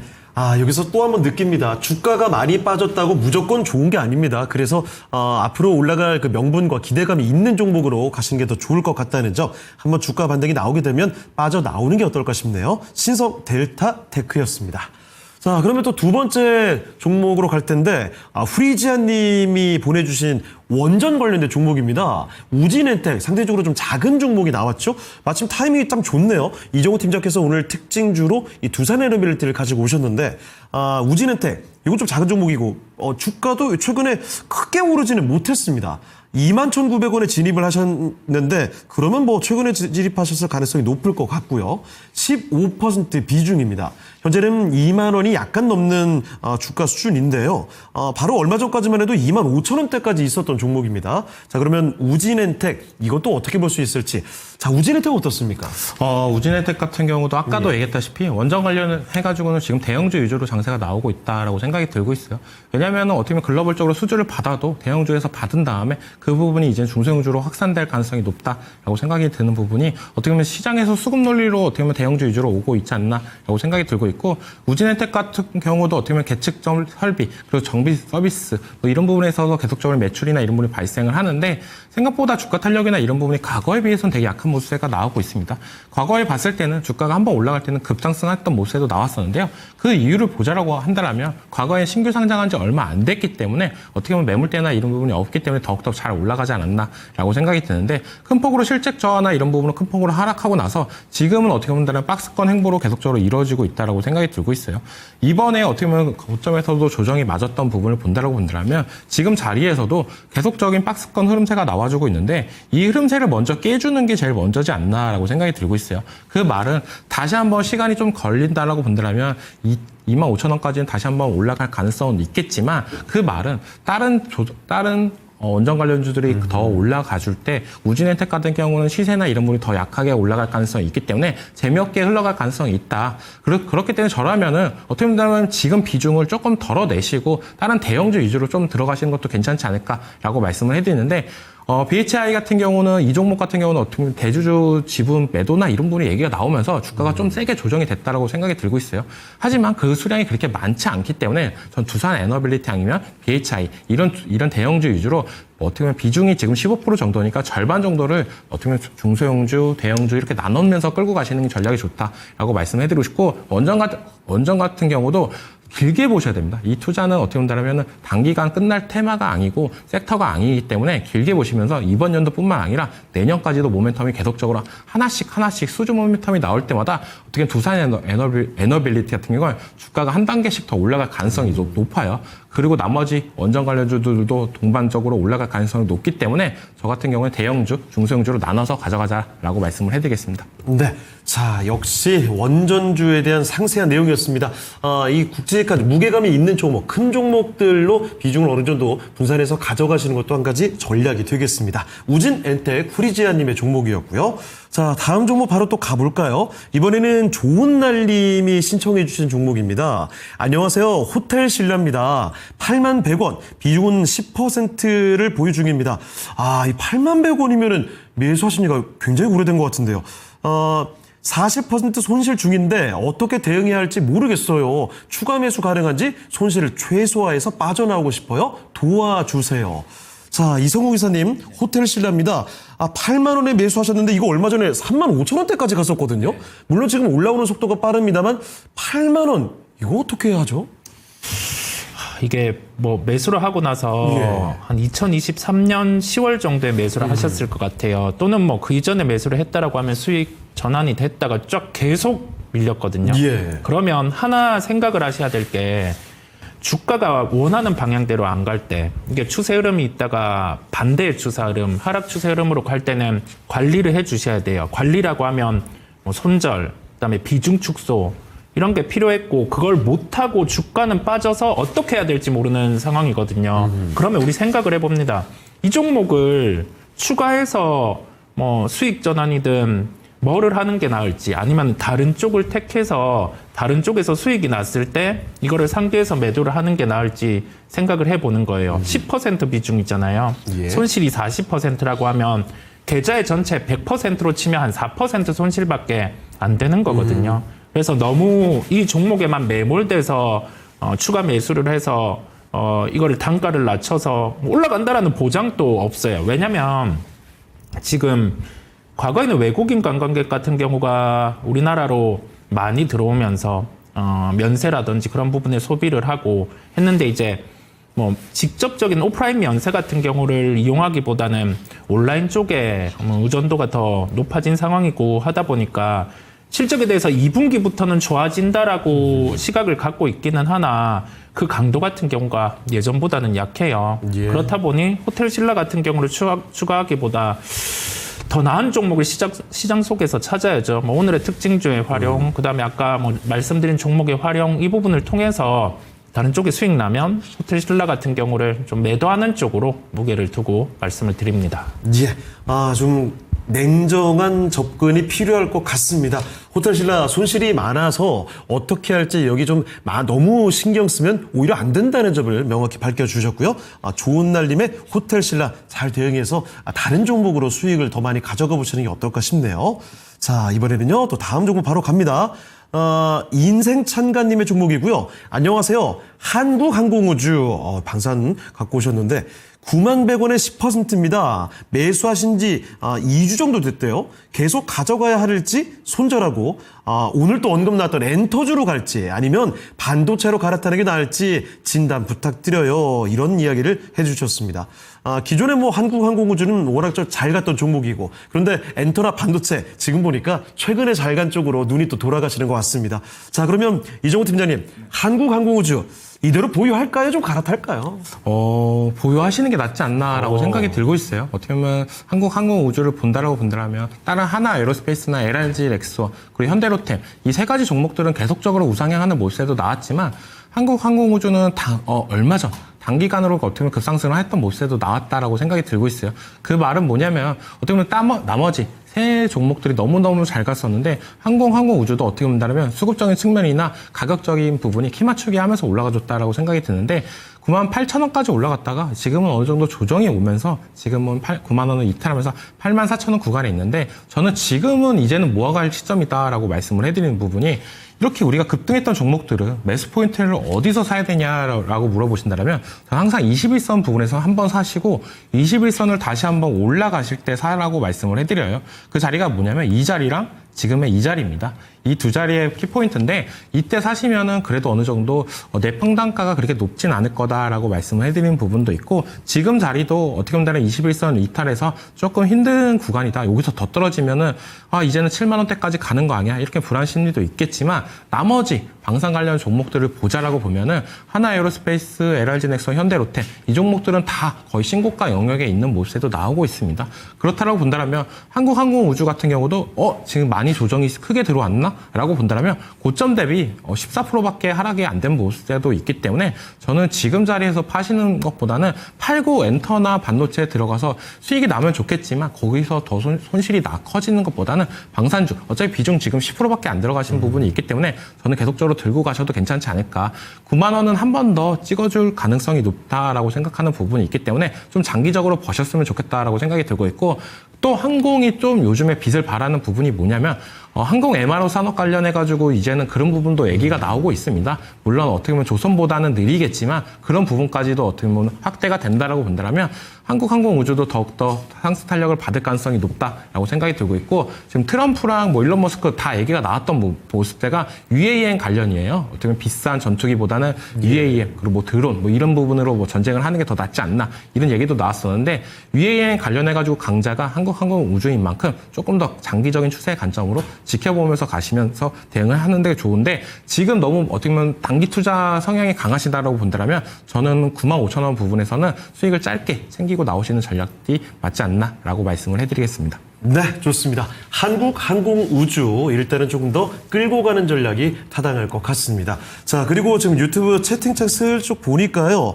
Speaker 2: 여기서 또 한 번 느낍니다. 주가가 많이 빠졌다고 무조건 좋은 게 아닙니다. 그래서 앞으로 올라갈 그 명분과 기대감이 있는 종목으로 가시는 게 더 좋을 것 같다는 점, 한번 주가 반등이 나오게 되면 빠져나오는 게 어떨까 싶네요. 신성 델타 테크였습니다. 자, 그러면 또 두 번째 종목으로 갈 텐데, 후리지안 님이 보내주신 원전 관련된 종목입니다. 우진엔텍, 상대적으로 좀 작은 종목이 나왔죠? 마침 타이밍이 참 좋네요. 이정호 팀장께서 오늘 특징주로 이 두산에너빌리티를 가지고 오셨는데, 우진엔텍, 이건 좀 작은 종목이고, 주가도 최근에 크게 오르지는 못했습니다. 21,900원에 진입을 하셨는데, 그러면 최근에 진입하셨을 가능성이 높을 것 같고요. 15% 비중입니다. 현재는 2만 원이 약간 넘는 주가 수준인데요. 바로 얼마 전까지만 해도 2만 5천 원대까지 있었던 종목입니다. 자, 그러면 우진엔텍, 이것도 어떻게 볼 수 있을지. 자, 우진혜택 어떻습니까?
Speaker 4: 우진혜택 같은 경우도 아까도 얘기했다시피 원전 관련해가지고는 지금 대형주 위주로 장세가 나오고 있다라고 생각이 들고 있어요. 왜냐하면 어떻게 보면 글로벌적으로 수주를 받아도 대형주에서 받은 다음에 그 부분이 이제 중소형주로 확산될 가능성이 높다라고 생각이 드는 부분이 어떻게 보면 시장에서 수급 논리로 어떻게 보면 대형주 위주로 오고 있지 않나라고 생각이 들고 있고, 우진혜택 같은 경우도 어떻게 보면 계측 설비 그리고 정비 서비스 뭐 이런 부분에서 계속적으로 매출이나 이런 부분이 발생을 하는데, 생각보다 주가 탄력이나 이런 부분이 과거에 비해서는 되게 약한 모습세가 나오고 있습니다. 과거에 봤을 때는 주가가 한번 올라갈 때는 급상승했던 모습세도 나왔었는데요. 그 이유를 보자라고 한다면 과거에 신규 상장한 지 얼마 안 됐기 때문에 어떻게 보면 매물대나 이런 부분이 없기 때문에 더욱더 잘 올라가지 않았나라고 생각이 드는데, 큰 폭으로 실적 저하나 이런 부분은 큰 폭으로 하락하고 나서 지금은 어떻게 보면 박스권 행보로 계속적으로 이루어지고 있다라고 생각이 들고 있어요. 이번에 어떻게 보면 고점에서도 조정이 맞았던 부분을 본다라고 본다면 지금 자리에서도 계속적인 박스권 흐름세가 나와주고 있는데, 이 흐름세를 먼저 깨주는 게 제일 먼저지 않나라고 생각이 들고 있어요. 그 말은 다시 한번 시간이 좀 걸린다라고 본다면 25,000원까지는 다시 한번 올라갈 가능성은 있겠지만, 그 말은 다른 원전 관련주들이 더 올라가줄 때 우진혜택 같은 경우는 시세나 이런 부분이 더 약하게 올라갈 가능성이 있기 때문에 재미없게 흘러갈 가능성이 있다. 그렇기 때문에 저라면은 어떻게 보면 지금 비중을 조금 덜어내시고 다른 대형주 위주로 좀 들어가시는 것도 괜찮지 않을까라고 말씀을 해드리는데, BHI 같은 경우는 이 종목 같은 경우는 어떻게 보면 대주주 지분 매도나 이런 부분이 얘기가 나오면서 주가가 좀 세게 조정이 됐다라고 생각이 들고 있어요. 하지만 그 수량이 그렇게 많지 않기 때문에 전 두산 에너빌리티 아니면 BHI 이런 대형주 위주로 어떻게 보면 비중이 지금 15% 정도니까 절반 정도를 어떻게 보면 중소형주, 대형주 이렇게 나누면서 끌고 가시는 게 전략이 좋다라고 말씀해드리고 싶고, 원전 같은 경우도 길게 보셔야 됩니다. 이 투자는 어떻게 본다면 단기간 끝날 테마가 아니고 섹터가 아니기 때문에 길게 보시면서 이번 연도뿐만 아니라 내년까지도 모멘텀이 계속적으로 하나씩 수주 모멘텀이 나올 때마다 어떻게 두산 에너빌리티 같은 경우는 주가가 한 단계씩 더 올라갈 가능성이 높아요. 그리고 나머지 원전 관련주들도 동반적으로 올라갈 가능성이 높기 때문에 저 같은 경우는 대형주, 중소형주로 나눠서 가져가자라고 말씀을 해드리겠습니다.
Speaker 2: 네. 자, 역시 원전주에 대한 상세한 내용이었습니다. 이 국제까지 무게감이 있는 종목, 큰 종목들로 비중을 어느 정도 분산해서 가져가시는 것도 한 가지 전략이 되겠습니다. 우진엔텍 후리지아님의 종목이었고요. 자, 다음 종목 바로 또 가볼까요? 이번에는 좋은 날님이 신청해 주신 종목입니다. 안녕하세요. 호텔 신라입니다. 81,100원, 비중은 10%를 보유 중입니다. 이 81,100원이면은 매수하신 지가 굉장히 오래된 것 같은데요. 40% 손실 중인데 어떻게 대응해야 할지 모르겠어요. 추가 매수 가능한지 손실을 최소화해서 빠져나오고 싶어요. 도와주세요. 자, 이성우 기사님, 호텔 신라입니다. 8만 원에 매수하셨는데 이거 얼마 전에 35,000원대까지 갔었거든요. 물론 지금 올라오는 속도가 빠릅니다만 8만 원 이거 어떻게 해야 하죠?
Speaker 3: 이게 뭐 매수를 하고 나서 한 2023년 10월 정도에 매수를 하셨을 것 같아요. 또는 뭐 그 이전에 매수를 했다라고 하면 수익 전환이 됐다가 쫙 계속 밀렸거든요. 그러면 하나 생각을 하셔야 될 게, 주가가 원하는 방향대로 안 갈 때, 이게 추세 흐름이 있다가 반대의 추세 흐름, 하락 추세 흐름으로 갈 때는 관리를 해 주셔야 돼요. 관리라고 하면 뭐 손절, 그다음에 비중 축소 이런 게 필요했고, 그걸 못하고 주가는 빠져서 어떻게 해야 될지 모르는 상황이거든요. 그러면 우리 생각을 해봅니다. 이 종목을 추가해서 뭐 수익 전환이든 뭐를 하는 게 나을지, 아니면 다른 쪽을 택해서 다른 쪽에서 수익이 났을 때 이거를 상대해서 매도를 하는 게 나을지 생각을 해보는 거예요. 10% 비중이잖아요. 손실이 40%라고 하면 계좌의 전체 100%로 치면 한 4% 손실밖에 안 되는 거거든요. 그래서 너무 이 종목에만 매몰돼서 추가 매수를 해서 이거를 단가를 낮춰서 올라간다라는 보장도 없어요. 왜냐면 지금 과거에는 외국인 관광객 같은 경우가 우리나라로 많이 들어오면서 면세라든지 그런 부분에 소비를 하고 했는데, 이제 뭐 직접적인 오프라인 면세 같은 경우를 이용하기보다는 온라인 쪽에 의존도가 더 높아진 상황이고 하다 보니까 실적에 대해서 2분기부터는 좋아진다라고 시각을 갖고 있기는 하나 그 강도 같은 경우가 예전보다는 약해요. 그렇다 보니 호텔 신라 같은 경우를 추가하기보다 더 나은 종목을 시장 속에서 찾아야죠. 뭐 오늘의 특징주의 활용, 그다음에 아까 뭐 말씀드린 종목의 활용, 이 부분을 통해서 다른 쪽에 수익 나면 호텔 신라 같은 경우를 좀 매도하는 쪽으로 무게를 두고 말씀을 드립니다.
Speaker 2: 좀 냉정한 접근이 필요할 것 같습니다. 호텔신라 손실이 많아서 어떻게 할지 여기 좀 너무 신경 쓰면 오히려 안 된다는 점을 명확히 밝혀주셨고요. 좋은 날림의 호텔신라 잘 대응해서 다른 종목으로 수익을 더 많이 가져가 보시는 게 어떨까 싶네요. 자, 이번에는요, 또 다음 종목 바로 갑니다. 인생찬가님의 종목이고요. 안녕하세요. 한국항공우주 방산 갖고 오셨는데 91,100원에 10%입니다. 매수하신 지 2주 정도 됐대요. 계속 가져가야 할지 손절하고 오늘 또 언급 나왔던 엔터주로 갈지 아니면 반도체로 갈아타는 게 나을지 진단 부탁드려요. 이런 이야기를 해주셨습니다. 기존에 뭐 한국항공우주는 워낙 잘 갔던 종목이고 그런데 엔터나 반도체 지금 보니까 최근에 잘 간 쪽으로 눈이 또 돌아가시는 것 같습니다. 자, 그러면 이정우 팀장님, 한국항공우주 이대로 보유할까요? 좀 갈아탈까요?
Speaker 4: 보유하시는 게 낫지 않나라고 생각이 들고 있어요. 어떻게 보면 한국항공우주를 본다라고 본다면 다른 하나 에어로스페이스나 LRG, 렉스원 그리고 현대로템 이 세 가지 종목들은 계속적으로 우상향하는 모습도 나왔지만 한국항공우주는 얼마 전 단기간으로 어떻게 보면 급상승을 했던 모습도 나왔다라고 생각이 들고 있어요. 그 말은 뭐냐면 어떻게 보면 나머지 세 종목들이 너무너무 잘 갔었는데 항공우주도 어떻게 본다면 수급적인 측면이나 가격적인 부분이 키 맞추기 하면서 올라가줬다라고 생각이 드는데 98,000원까지 올라갔다가 지금은 어느 정도 조정이 오면서 지금은 9만원을 이탈하면서 84,000원 구간에 있는데 저는 지금은 이제는 모아갈 시점이다라고 말씀을 해드리는 부분이 이렇게 우리가 급등했던 종목들은 매수 포인트를 어디서 사야 되냐라고 물어보신다면 저는 항상 21선 부분에서 한번 사시고 21선을 다시 한번 올라가실 때 사라고 말씀을 해드려요. 그 자리가 뭐냐면 이 자리랑 지금의 이 자리입니다. 이 두 자리의 키포인트인데 이때 사시면은 그래도 어느 정도 내평단가가 그렇게 높진 않을 거다라고 말씀을 해드리는 부분도 있고 지금 자리도 어떻게 보면 21선 이탈해서 조금 힘든 구간이다. 여기서 더 떨어지면은 이제는 7만 원대까지 가는 거 아니야? 이렇게 불안 심리도 있겠지만 나머지 방산 관련 종목들을 보자라고 보면은 하나에어로스페이스, LRG 넥슨, 현대로템 이 종목들은 다 거의 신고가 영역에 있는 모습도 나오고 있습니다. 그렇다라고 본다면 한국항공우주 같은 경우도 지금 많이 조정이 크게 들어왔나? 라고 본다면 고점 대비 14%밖에 하락이 안 된 모습도 있기 때문에 저는 지금 자리에서 파시는 것보다는 팔고 엔터나 반도체에 들어가서 수익이 나면 좋겠지만 거기서 더 손실이 커지는 것보다는 방산주 어차피 비중 지금 10%밖에 안 들어가신 부분이 있기 때문에 저는 계속적으로 들고 가셔도 괜찮지 않을까. 9만 원은 한 번 더 찍어줄 가능성이 높다라고 생각하는 부분이 있기 때문에 좀 장기적으로 버셨으면 좋겠다라고 생각이 들고 있고 또 항공이 좀 요즘에 빛을 발하는 부분이 뭐냐면 항공 MRO 산업 관련해가지고 이제는 그런 부분도 얘기가 나오고 있습니다. 물론 어떻게 보면 조선보다는 느리겠지만 그런 부분까지도 어떻게 보면 확대가 된다라고 본다면 한국항공우주도 더욱더 상승 탄력을 받을 가능성이 높다라고 생각이 들고 있고 지금 트럼프랑 일론 머스크 다 얘기가 나왔던 모습대가 UAM 관련이에요. 어떻게 보면 비싼 전투기보다는 UAM 그리고 드론 이런 부분으로 전쟁을 하는 게 더 낫지 않나 이런 얘기도 나왔었는데 UAM 관련해가지고 강자가 한국항공우주인 만큼 조금 더 장기적인 추세의 관점으로 지켜보면서 가시면서 대응을 하는 데 좋은데 지금 너무 어떻게 보면 단기 투자 성향이 강하시다라고 본다면 저는 95,000원 부분에서는 수익을 짧게 챙기고 나오시는 전략이 맞지 않나라고 말씀을 해드리겠습니다.
Speaker 2: 네, 좋습니다. 한국항공우주 일단은 조금 더 끌고 가는 전략이 타당할 것 같습니다. 자, 그리고 지금 유튜브 채팅창 슬쩍 보니까요.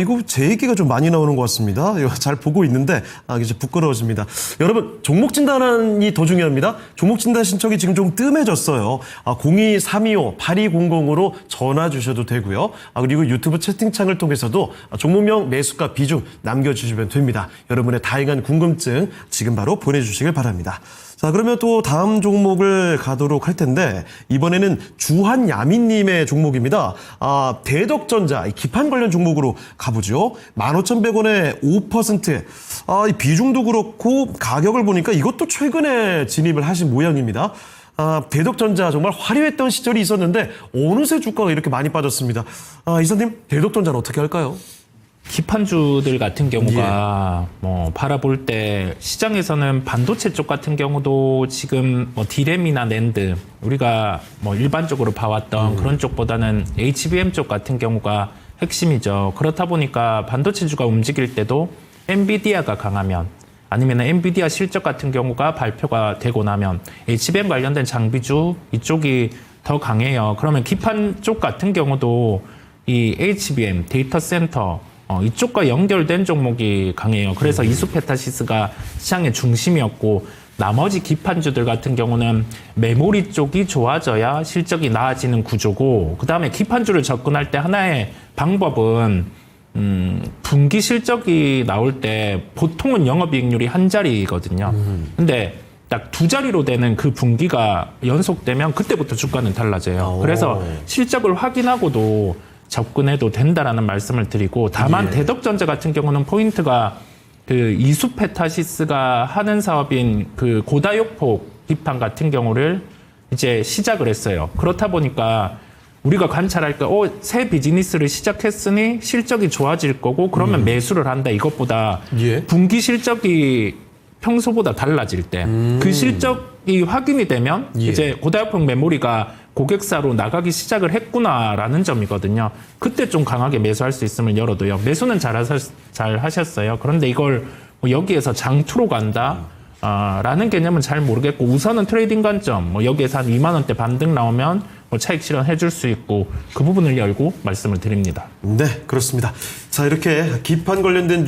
Speaker 2: 이거 제 얘기가 좀 많이 나오는 것 같습니다. 이거 잘 보고 있는데 이제 부끄러워집니다. 여러분, 종목 진단이 더 중요합니다. 종목 진단 신청이 지금 좀 뜸해졌어요. 02-325-8200으로 전화 주셔도 되고요. 그리고 유튜브 채팅창을 통해서도 종목명, 매수가, 비중 남겨주시면 됩니다. 여러분의 다양한 궁금증 지금 바로 보내주시기 바랍니다. 자, 그러면 또 다음 종목을 가도록 할 텐데 이번에는 주한야민님의 종목입니다. 대덕전자 기판 관련 종목으로 가보죠. 15,100원에 5%. 이 비중도 그렇고 가격을 보니까 이것도 최근에 진입을 하신 모양입니다. 대덕전자 정말 화려했던 시절이 있었는데 어느새 주가가 이렇게 많이 빠졌습니다. 이사님, 대덕전자는 어떻게 할까요?
Speaker 3: 기판주들 같은 경우가 바라볼 때 시장에서는 반도체 쪽 같은 경우도 지금 디램이나 낸드 우리가 일반적으로 봐왔던 그런 쪽보다는 HBM 쪽 같은 경우가 핵심이죠. 그렇다 보니까 반도체주가 움직일 때도 엔비디아가 강하면 아니면 엔비디아 실적 같은 경우가 발표가 되고 나면 HBM 관련된 장비주 이쪽이 더 강해요. 그러면 기판 쪽 같은 경우도 이 HBM 데이터 센터 이쪽과 연결된 종목이 강해요. 그래서 이수페타시스가 시장의 중심이었고 나머지 기판주들 같은 경우는 메모리 쪽이 좋아져야 실적이 나아지는 구조고, 그다음에 기판주를 접근할 때 하나의 방법은 분기 실적이 나올 때 보통은 영업이익률이 한 자리거든요. 근데 딱 두 자리로 되는 그 분기가 연속되면 그때부터 주가는 달라져요. 그래서 실적을 확인하고도 접근해도 된다라는 말씀을 드리고, 다만 대덕전자 같은 경우는 포인트가 그 이수페타시스가 하는 사업인 그 고다역폭 기판 같은 경우를 이제 시작을 했어요. 그렇다 보니까 우리가 관찰할 때, 새 비즈니스를 시작했으니 실적이 좋아질 거고, 그러면 매수를 한다. 이것보다 분기 실적이 평소보다 달라질 때, 그 실적이 확인이 되면 이제 고다역폭 메모리가 고객사로 나가기 시작을 했구나라는 점이거든요. 그때 좀 강하게 매수할 수 있으면 열어도요. 매수는 잘 하셨어요. 그런데 이걸 뭐 여기에서 장투로 간다? 라는 개념은 잘 모르겠고, 우선은 트레이딩 관점, 뭐 여기에서 한 2만 원대 반등 나오면 뭐 차익 실현해 줄 수 있고, 그 부분을 열고 말씀을 드립니다.
Speaker 2: 네, 그렇습니다. 자, 이렇게 기판 관련된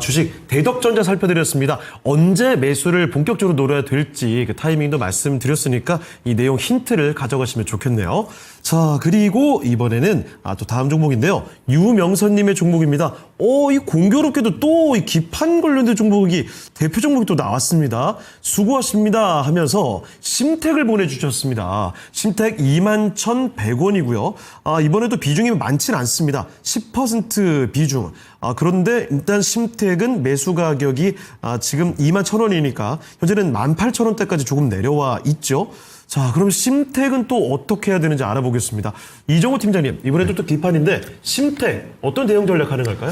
Speaker 2: 주식 대덕전자 살펴드렸습니다. 언제 매수를 본격적으로 노려야 될지 그 타이밍도 말씀드렸으니까 이 내용 힌트를 가져가시면 좋겠네요. 자, 그리고 이번에는 또 다음 종목인데요. 유명선님의 종목입니다. 이 공교롭게도 또 이 기판 관련된 종목이 대표 종목이 또 나왔습니다. 수고하십니다 하면서 심택을 보내주셨습니다. 심택 21,100원이고요. 이번에도 비중이 많지는 않습니다. 10% 비중. 그런데 일단 심택은 매수 가격이 지금 21,000원이니까 현재는 18,000원대까지 조금 내려와 있죠. 자, 그럼 심택은 또 어떻게 해야 되는지 알아보겠습니다. 이정호 팀장님, 이번에도 또 기판인데 심택 어떤 대응 전략 가능할까요?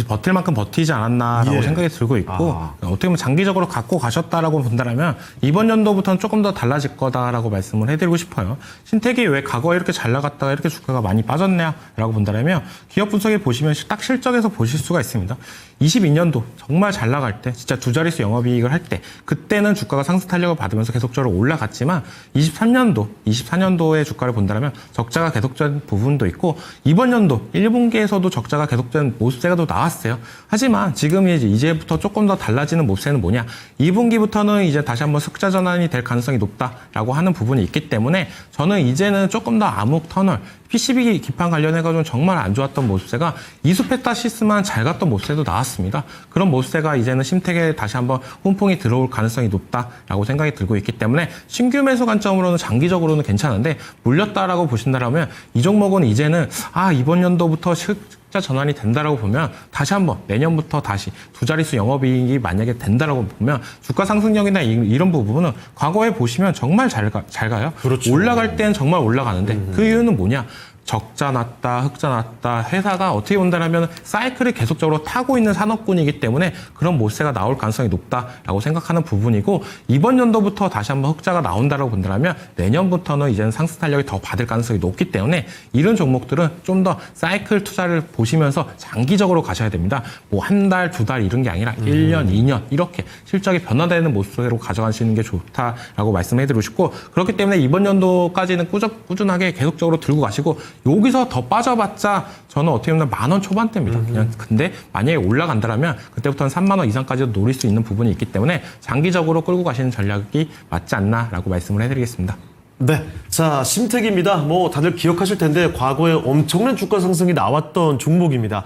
Speaker 4: 버틸 만큼 버티지 않았나라고 생각이 들고 있고, 어떻게 보면 장기적으로 갖고 가셨다라고 본다면 이번 연도부터는 조금 더 달라질 거다라고 말씀을 해드리고 싶어요. 신택이 왜 과거에 이렇게 잘 나갔다가 이렇게 주가가 많이 빠졌냐라고 본다면 기업 분석에 보시면 딱 실적에서 보실 수가 있습니다. 22년도 정말 잘 나갈 때, 진짜 두 자릿수 영업이익을 할 때, 그때는 주가가 상승 탄력을 받으면서 계속적으로 올라갔지만 24년도의 주가를 본다면 적자가 계속된 부분도 있고, 이번 연도 1분기에서도 적자가 계속된 모습세가 또 나왔어요. 하지만 지금 이제부터 조금 더 달라지는 모습세는 뭐냐? 2분기부터는 이제 다시 한번 흑자 전환이 될 가능성이 높다라고 하는 부분이 있기 때문에 저는 이제는 조금 더 암흑 터널, PCB 기판 관련해가지고 정말 안 좋았던 모습세가 이수페타시스만 잘 갔던 모습세도 나왔습니다. 그런 모습세가 이제는 심택에 다시 한번 훈풍이 들어올 가능성이 높다라고 생각이 들고 있기 때문에 신규 매수 관점으로는 장기적으로는 괜찮은데, 물렸다라고 보신다면 이 종목은 이제는 이번 연도부터 흑자 전환이 된다라고 보면 다시 한번 내년부터 다시 두 자릿수 영업이익이 만약에 된다라고 보면 주가 상승력이나 이런 부분은 과거에 보시면 정말 잘 가요.
Speaker 2: 그렇죠.
Speaker 4: 올라갈 때는 정말 올라가는데 그 이유는 뭐냐? 적자 났다, 흑자 났다, 회사가 어떻게 본다면 사이클을 계속적으로 타고 있는 산업군이기 때문에 그런 모세가 나올 가능성이 높다라고 생각하는 부분이고, 이번 연도부터 다시 한번 흑자가 나온다라고 본다면 내년부터는 이제는 상승 탄력이 더 받을 가능성이 높기 때문에 이런 종목들은 좀 더 사이클 투자를 보시면서 장기적으로 가셔야 됩니다. 뭐 한 달, 두 달 이런 게 아니라 1년, 2년 이렇게 실적이 변화되는 모습으로 가져가시는 게 좋다라고 말씀해드리고 싶고, 그렇기 때문에 이번 연도까지는 꾸준하게 계속적으로 들고 가시고, 여기서 더 빠져봤자 저는 어떻게 보면 10,000원 초반대입니다. 그냥 근데 만약에 올라간다면 그때부터는 30,000원 이상까지도 노릴 수 있는 부분이 있기 때문에 장기적으로 끌고 가시는 전략이 맞지 않나라고 말씀을 해드리겠습니다.
Speaker 2: 네. 자, 심택입니다. 뭐 다들 기억하실 텐데 과거에 엄청난 주가 상승이 나왔던 종목입니다.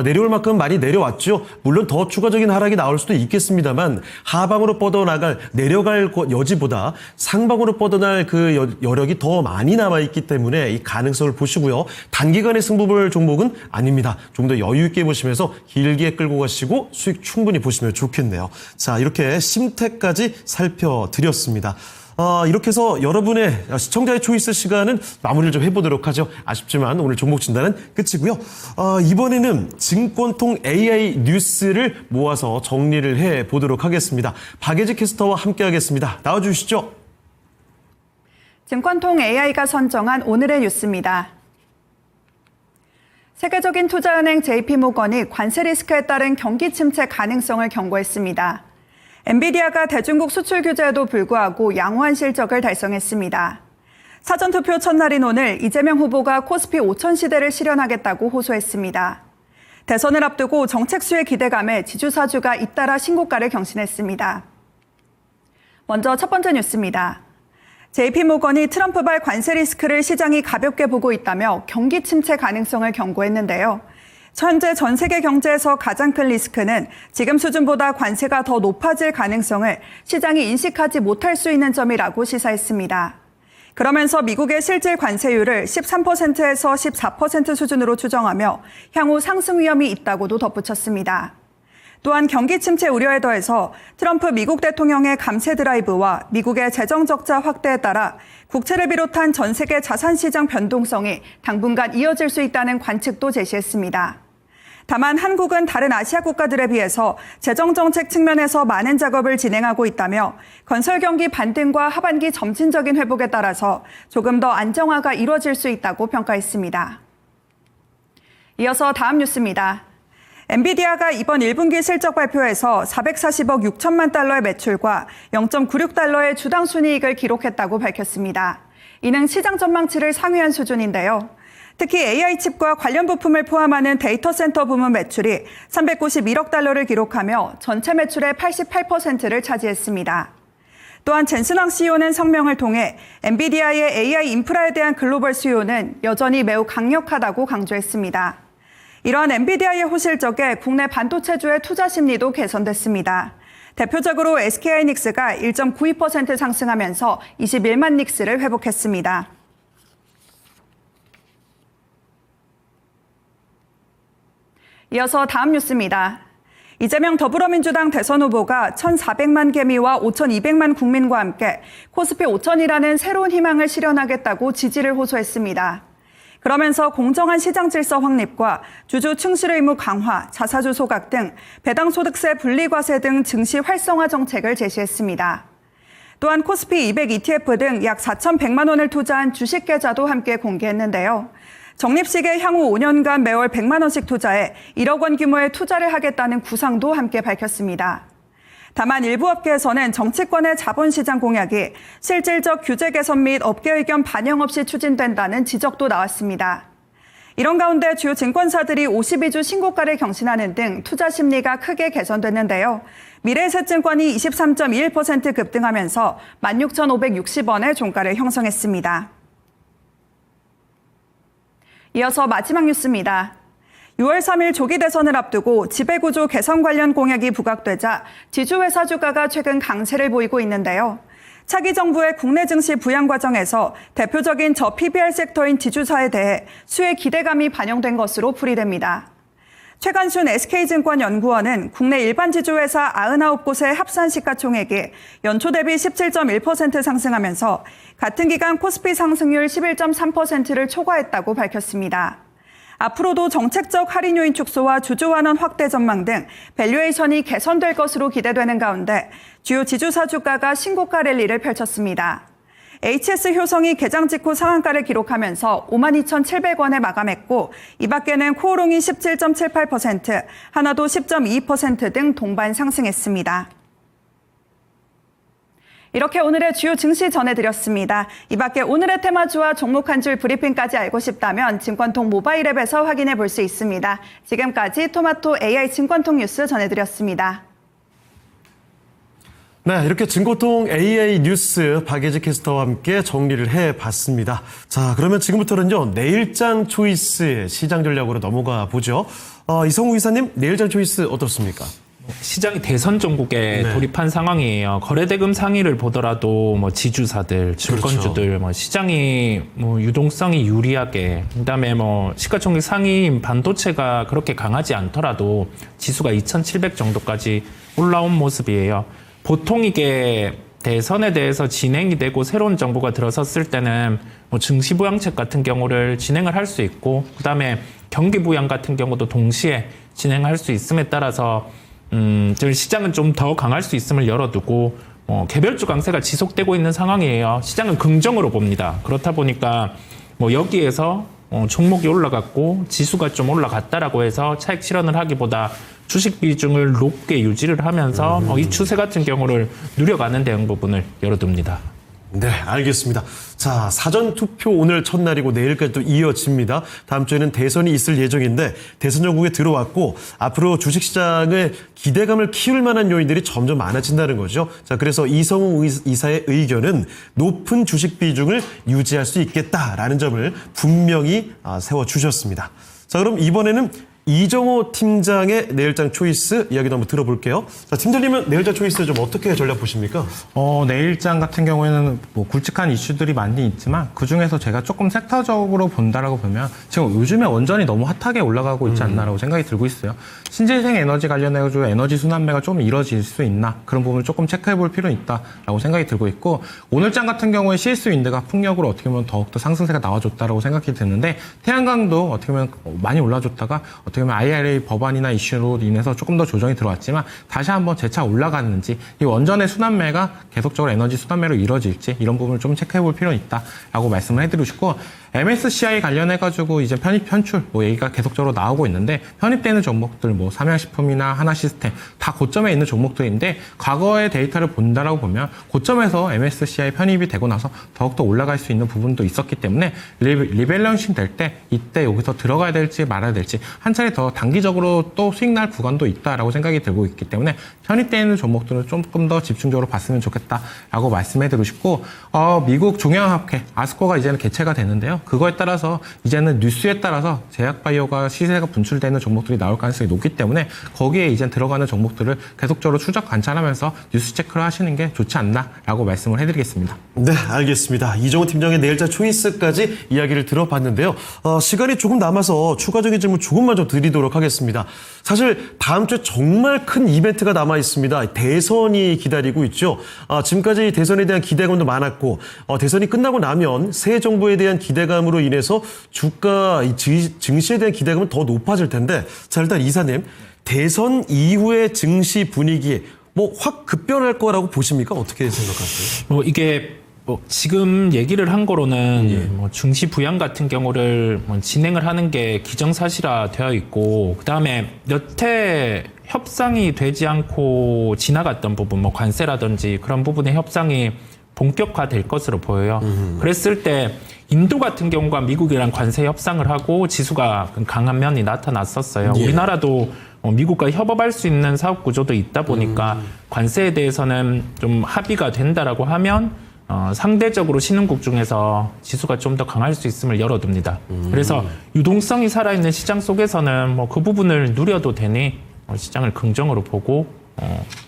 Speaker 2: 내려올 만큼 많이 내려왔죠. 물론 더 추가적인 하락이 나올 수도 있겠습니다만 하방으로 뻗어나갈, 내려갈 여지보다 상방으로 뻗어날 그 여력이 더 많이 남아있기 때문에 이 가능성을 보시고요. 단기간에 승부 볼 종목은 아닙니다. 좀 더 여유 있게 보시면서 길게 끌고 가시고 수익 충분히 보시면 좋겠네요. 자, 이렇게 심택까지 살펴드렸습니다. 이렇게 해서 여러분의 시청자의 초이스 시간은 마무리를 좀 해보도록 하죠. 아쉽지만 오늘 종목 진단은 끝이고요. 이번에는 증권통 AI 뉴스를 모아서 정리를 해보도록 하겠습니다. 박예지 캐스터와 함께하겠습니다. 나와주시죠.
Speaker 5: 증권통 AI가 선정한 오늘의 뉴스입니다. 세계적인 투자은행 JP모건이 관세 리스크에 따른 경기 침체 가능성을 경고했습니다. 엔비디아가 대중국 수출 규제에도 불구하고 양호한 실적을 달성했습니다. 사전투표 첫날인 오늘 이재명 후보가 코스피 5,000 시대를 실현하겠다고 호소했습니다. 대선을 앞두고 정책 수혜 기대감에 지주사주가 잇따라 신고가를 경신했습니다. 먼저 첫 번째 뉴스입니다. JP모건이 트럼프발 관세 리스크를 시장이 가볍게 보고 있다며 경기 침체 가능성을 경고했는데요. 현재 전 세계 경제에서 가장 큰 리스크는 지금 수준보다 관세가 더 높아질 가능성을 시장이 인식하지 못할 수 있는 점이라고 시사했습니다. 그러면서 미국의 실질 관세율을 13%에서 14% 수준으로 추정하며 향후 상승 위험이 있다고도 덧붙였습니다. 또한 경기 침체 우려에 더해서 트럼프 미국 대통령의 감세 드라이브와 미국의 재정 적자 확대에 따라 국채를 비롯한 전 세계 자산시장 변동성이 당분간 이어질 수 있다는 관측도 제시했습니다. 다만 한국은 다른 아시아 국가들에 비해서 재정정책 측면에서 많은 작업을 진행하고 있다며 건설 경기 반등과 하반기 점진적인 회복에 따라서 조금 더 안정화가 이루어질 수 있다고 평가했습니다. 이어서 다음 뉴스입니다. 엔비디아가 이번 1분기 실적 발표에서 440억 6천만 달러의 매출과 0.96달러의 주당 순이익을 기록했다고 밝혔습니다. 이는 시장 전망치를 상회한 수준인데요. 특히 AI 칩과 관련 부품을 포함하는 데이터 센터 부문 매출이 391억 달러를 기록하며 전체 매출의 88%를 차지했습니다. 또한 젠슨왕 CEO는 성명을 통해 엔비디아의 AI 인프라에 대한 글로벌 수요는 여전히 매우 강력하다고 강조했습니다. 이러한 엔비디아의 호실적에 국내 반도체주의 투자 심리도 개선됐습니다. 대표적으로 SK하이닉스가 1.92% 상승하면서 21만 닉스를 회복했습니다. 이어서 다음 뉴스입니다. 이재명 더불어민주당 대선 후보가 1,400만 개미와 5,200만 국민과 함께 코스피 5,000이라는 새로운 희망을 실현하겠다고 지지를 호소했습니다. 그러면서 공정한 시장 질서 확립과 주주 충실 의무 강화, 자사주 소각 등 배당 소득세 분리과세 등 증시 활성화 정책을 제시했습니다. 또한 코스피 200 ETF 등 약 4,100만 원을 투자한 주식 계좌도 함께 공개했는데요. 적립식에 향후 5년간 매월 100만 원씩 투자해 1억 원 규모의 투자를 하겠다는 구상도 함께 밝혔습니다. 다만 일부 업계에서는 정치권의 자본시장 공약이 실질적 규제 개선 및 업계 의견 반영 없이 추진된다는 지적도 나왔습니다. 이런 가운데 주요 증권사들이 52주 신고가를 경신하는 등 투자 심리가 크게 개선됐는데요. 미래에셋증권이 23.21% 급등하면서 16,560원의 종가를 형성했습니다. 이어서 마지막 뉴스입니다. 6월 3일 조기 대선을 앞두고 지배구조 개선 관련 공약이 부각되자 지주회사 주가가 최근 강세를 보이고 있는데요. 차기 정부의 국내 증시 부양 과정에서 대표적인 저PBR 섹터인 지주사에 대해 수혜 기대감이 반영된 것으로 풀이됩니다. 최관순 SK증권 연구원은 국내 일반 지주회사 99곳의 합산 시가총액이 연초 대비 17.1% 상승하면서 같은 기간 코스피 상승률 11.3%를 초과했다고 밝혔습니다. 앞으로도 정책적 할인 요인 축소와 주주 환원 확대 전망 등 밸류에이션이 개선될 것으로 기대되는 가운데 주요 지주사 주가가 신고가 랠리를 펼쳤습니다. HS 효성이 개장 직후 상한가를 기록하면서 52,700원에 마감했고 이 밖에는 코오롱이 17.78%, 하나도 10.2% 등 동반 상승했습니다. 이렇게 오늘의 주요 증시 전해드렸습니다. 이 밖에 오늘의 테마주와 종목 한 줄 브리핑까지 알고 싶다면 증권통 모바일 앱에서 확인해 볼 수 있습니다. 지금까지 토마토 AI 증권통 뉴스 전해드렸습니다.
Speaker 2: 네, 이렇게 증권통 AI 뉴스 박예지 캐스터와 함께 정리를 해봤습니다. 자, 그러면 지금부터는요, 내일장 초이스의 시장 전략으로 넘어가 보죠. 이성우 이사님, 내일장 초이스 어떻습니까?
Speaker 3: 시장이 대선 종국에
Speaker 2: 네.
Speaker 3: 돌입한 상황이에요. 거래대금 상위를 보더라도 뭐 지주사들, 증권주들,
Speaker 2: 그렇죠.
Speaker 3: 뭐 시장이 뭐 유동성이 유리하게, 그다음에 뭐 시가총액 상위인 반도체가 그렇게 강하지 않더라도 지수가 2,700 정도까지 올라온 모습이에요. 보통 이게 대선에 대해서 진행이 되고 새로운 정부가 들어섰을 때는 뭐 증시 부양책 같은 경우를 진행을 할 수 있고, 그다음에 경기 부양 같은 경우도 동시에 진행할 수 있음에 따라서 시장은 좀 더 강할 수 있음을 열어두고 개별주 강세가 지속되고 있는 상황이에요. 시장은 긍정으로 봅니다. 그렇다 보니까 뭐 여기에서 종목이 올라갔고 지수가 좀 올라갔다라고 해서 차익 실현을 하기보다 주식 비중을 높게 유지를 하면서 이 추세 같은 경우를 누려가는 대응 부분을 열어둡니다.
Speaker 2: 네, 알겠습니다. 자, 사전투표 오늘 첫날이고 내일까지 또 이어집니다. 다음 주에는 대선이 있을 예정인데 대선 전국에 들어왔고 앞으로 주식시장의 기대감을 키울 만한 요인들이 점점 많아진다는 거죠. 자, 그래서 이성웅 이사의 의견은 높은 주식 비중을 유지할 수 있겠다라는 점을 분명히 세워주셨습니다. 자, 그럼 이번에는 이정호 팀장의 내일장 초이스 이야기도 한번 들어볼게요. 자, 팀장님은 내일장 초이스 좀 어떻게 전략 보십니까?
Speaker 4: 내일장 같은 경우에는 뭐 굵직한 이슈들이 많이 있지만 그중에서 제가 조금 섹터적으로 본다라고 보면 지금 요즘에 원전이 너무 핫하게 올라가고 있지 않나라고 생각이 들고 있어요. 신재생 에너지 관련해가지고 에너지 순환매가 좀 이뤄질 수 있나 그런 부분을 조금 체크해 볼 필요는 있다라고 생각이 들고 있고 오늘장 같은 경우에 CS 윈드가 풍력으로 어떻게 보면 더욱더 상승세가 나와줬다라고 생각이 드는데 태양광도 어떻게 보면 많이 올라줬다가 어떻게 보면 IRA 법안이나 이슈로 인해서 조금 더 조정이 들어왔지만 다시 한번 재차 올라가는지 이 원전의 순환매가 계속적으로 에너지 순환매로 이루어질지 이런 부분을 좀 체크해 볼 필요는 있다라고 말씀을 해드리고 싶고 MSCI 관련해가지고 이제 편출 뭐 얘기가 계속적으로 나오고 있는데 편입되는 종목들 뭐 삼양식품이나 하나시스템 다 고점에 있는 종목들인데 과거의 데이터를 본다라고 보면 고점에서 MSCI 편입이 되고 나서 더욱더 올라갈 수 있는 부분도 있었기 때문에 리밸런싱 될 때 이때 여기서 들어가야 될지 말아야 될지 한 차례 더 단기적으로 또 수익 날 구간도 있다라고 생각이 들고 있기 때문에 편입되어 있는 종목들은 조금 더 집중적으로 봤으면 좋겠다라고 말씀해드리고 싶고 미국 종양학회 아스코가 이제는 개최가 되는데요. 그거에 따라서 이제는 뉴스에 따라서 제약바이오가 시세가 분출되는 종목들이 나올 가능성이 높기 때문에 거기에 이제 들어가는 종목들을 계속적으로 추적 관찰하면서 뉴스 체크를 하시는 게 좋지 않나라고 말씀을 해드리겠습니다.
Speaker 2: 네, 알겠습니다. 이정호 팀장의 내일장 초이스까지 이야기를 들어봤는데요. 시간이 조금 남아서 추가적인 질문 조금만 좀 드리도록 하겠습니다. 사실 다음 주에 정말 큰 이벤트가 남아 있습니다. 대선이 기다리고 있죠. 지금까지 대선에 대한 기대감도 많았고 대선이 끝나고 나면 새 정부에 대한 기대감으로 인해서 주가 증시에 대한 기대감은 더 높아질 텐데 자 일단 이사님 대선 이후의 증시 분위기 뭐 확 급변할 거라고 보십니까? 어떻게 생각하세요?
Speaker 3: 이게 지금 얘기를 한 거로는 증시 부양 같은 경우를 진행을 하는 게 기정사실화 되어 있고 그다음에 여태 협상이 되지 않고 지나갔던 부분 관세라든지 그런 부분의 협상이 본격화될 것으로 보여요. 그랬을 때 인도 같은 경우가 미국이랑 관세 협상을 하고 지수가 강한 면이 나타났었어요.
Speaker 2: 예.
Speaker 3: 우리나라도 미국과 협업할 수 있는 사업 구조도 있다 보니까 관세에 대해서는 좀 합의가 된다라고 하면 상대적으로 신흥국 중에서 지수가 좀 더 강할 수 있음을 열어둡니다. 그래서 유동성이 살아있는 시장 속에서는 그 부분을 누려도 되니 시장을 긍정으로 보고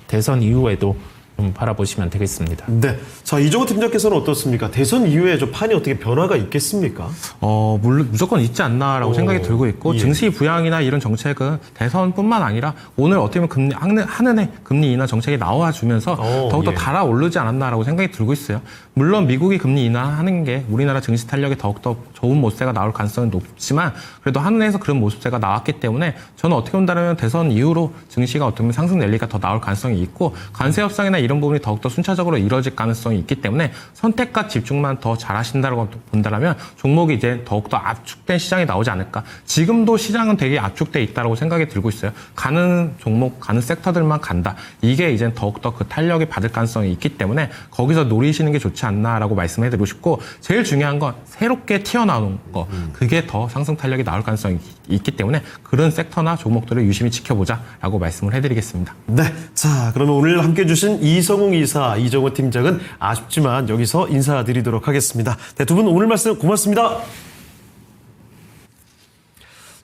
Speaker 3: 대선 이후에도 좀 바라보시면 되겠습니다.
Speaker 2: 네. 자, 이정호 팀장께서는 어떻습니까? 대선 이후에 좀 판이 어떻게 변화가 있겠습니까?
Speaker 4: 물론 무조건 있지 않나라고 생각이 들고 있고
Speaker 2: 예.
Speaker 4: 증시 부양이나 이런 정책은 대선뿐만 아니라 오늘 어떻게 보면 한은의 금리 인하 정책이 나와주면서 더욱더
Speaker 2: 예.
Speaker 4: 달아오르지 않았나라고 생각이 들고 있어요. 물론 미국이 금리 인하하는 게 우리나라 증시 탄력에 더욱더 좋은 모습세가 나올 가능성은 높지만 그래도 한은에서 그런 모습세가 나왔기 때문에 저는 어떻게 본다면 대선 이후로 증시가 어떻게 보면 상승 랠리가 더 나올 가능성이 있고 관세 협상이나 이런 부분이 더욱더 순차적으로 이루어질 가능성이 있기 때문에 선택과 집중만 더 잘하신다고 본다면 종목이 이제 더욱더 압축된 시장이 나오지 않을까. 지금도 시장은 되게 압축돼 있다고 생각이 들고 있어요. 가는 종목, 가는 섹터들만 간다. 이게 이제 더욱더 그 탄력이 받을 가능성이 있기 때문에 거기서 노리시는 게 좋지 않나라고 말씀해드리고 싶고 제일 중요한 건 새롭게 튀어나오는 거. 그게 더 상승 탄력이 나올 가능성이 있기 때문에 그런 섹터나 종목들을 유심히 지켜보자라고 말씀을 해드리겠습니다.
Speaker 2: 네. 자, 그러면 오늘 함께 해주신 이성웅 이사, 이정호 팀장은 아쉽지만 여기서 인사드리도록 하겠습니다. 네, 두 분 오늘 말씀 고맙습니다.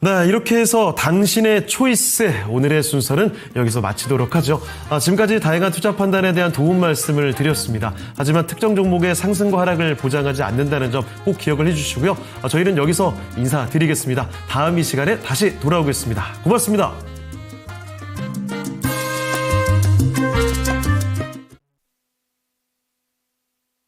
Speaker 2: 네, 이렇게 해서 당신의 초이스 오늘의 순서는 여기서 마치도록 하죠. 지금까지 다양한 투자 판단에 대한 도움 말씀을 드렸습니다. 하지만 특정 종목의 상승과 하락을 보장하지 않는다는 점 꼭 기억을 해주시고요. 저희는 여기서 인사드리겠습니다. 다음 이 시간에 다시 돌아오겠습니다. 고맙습니다.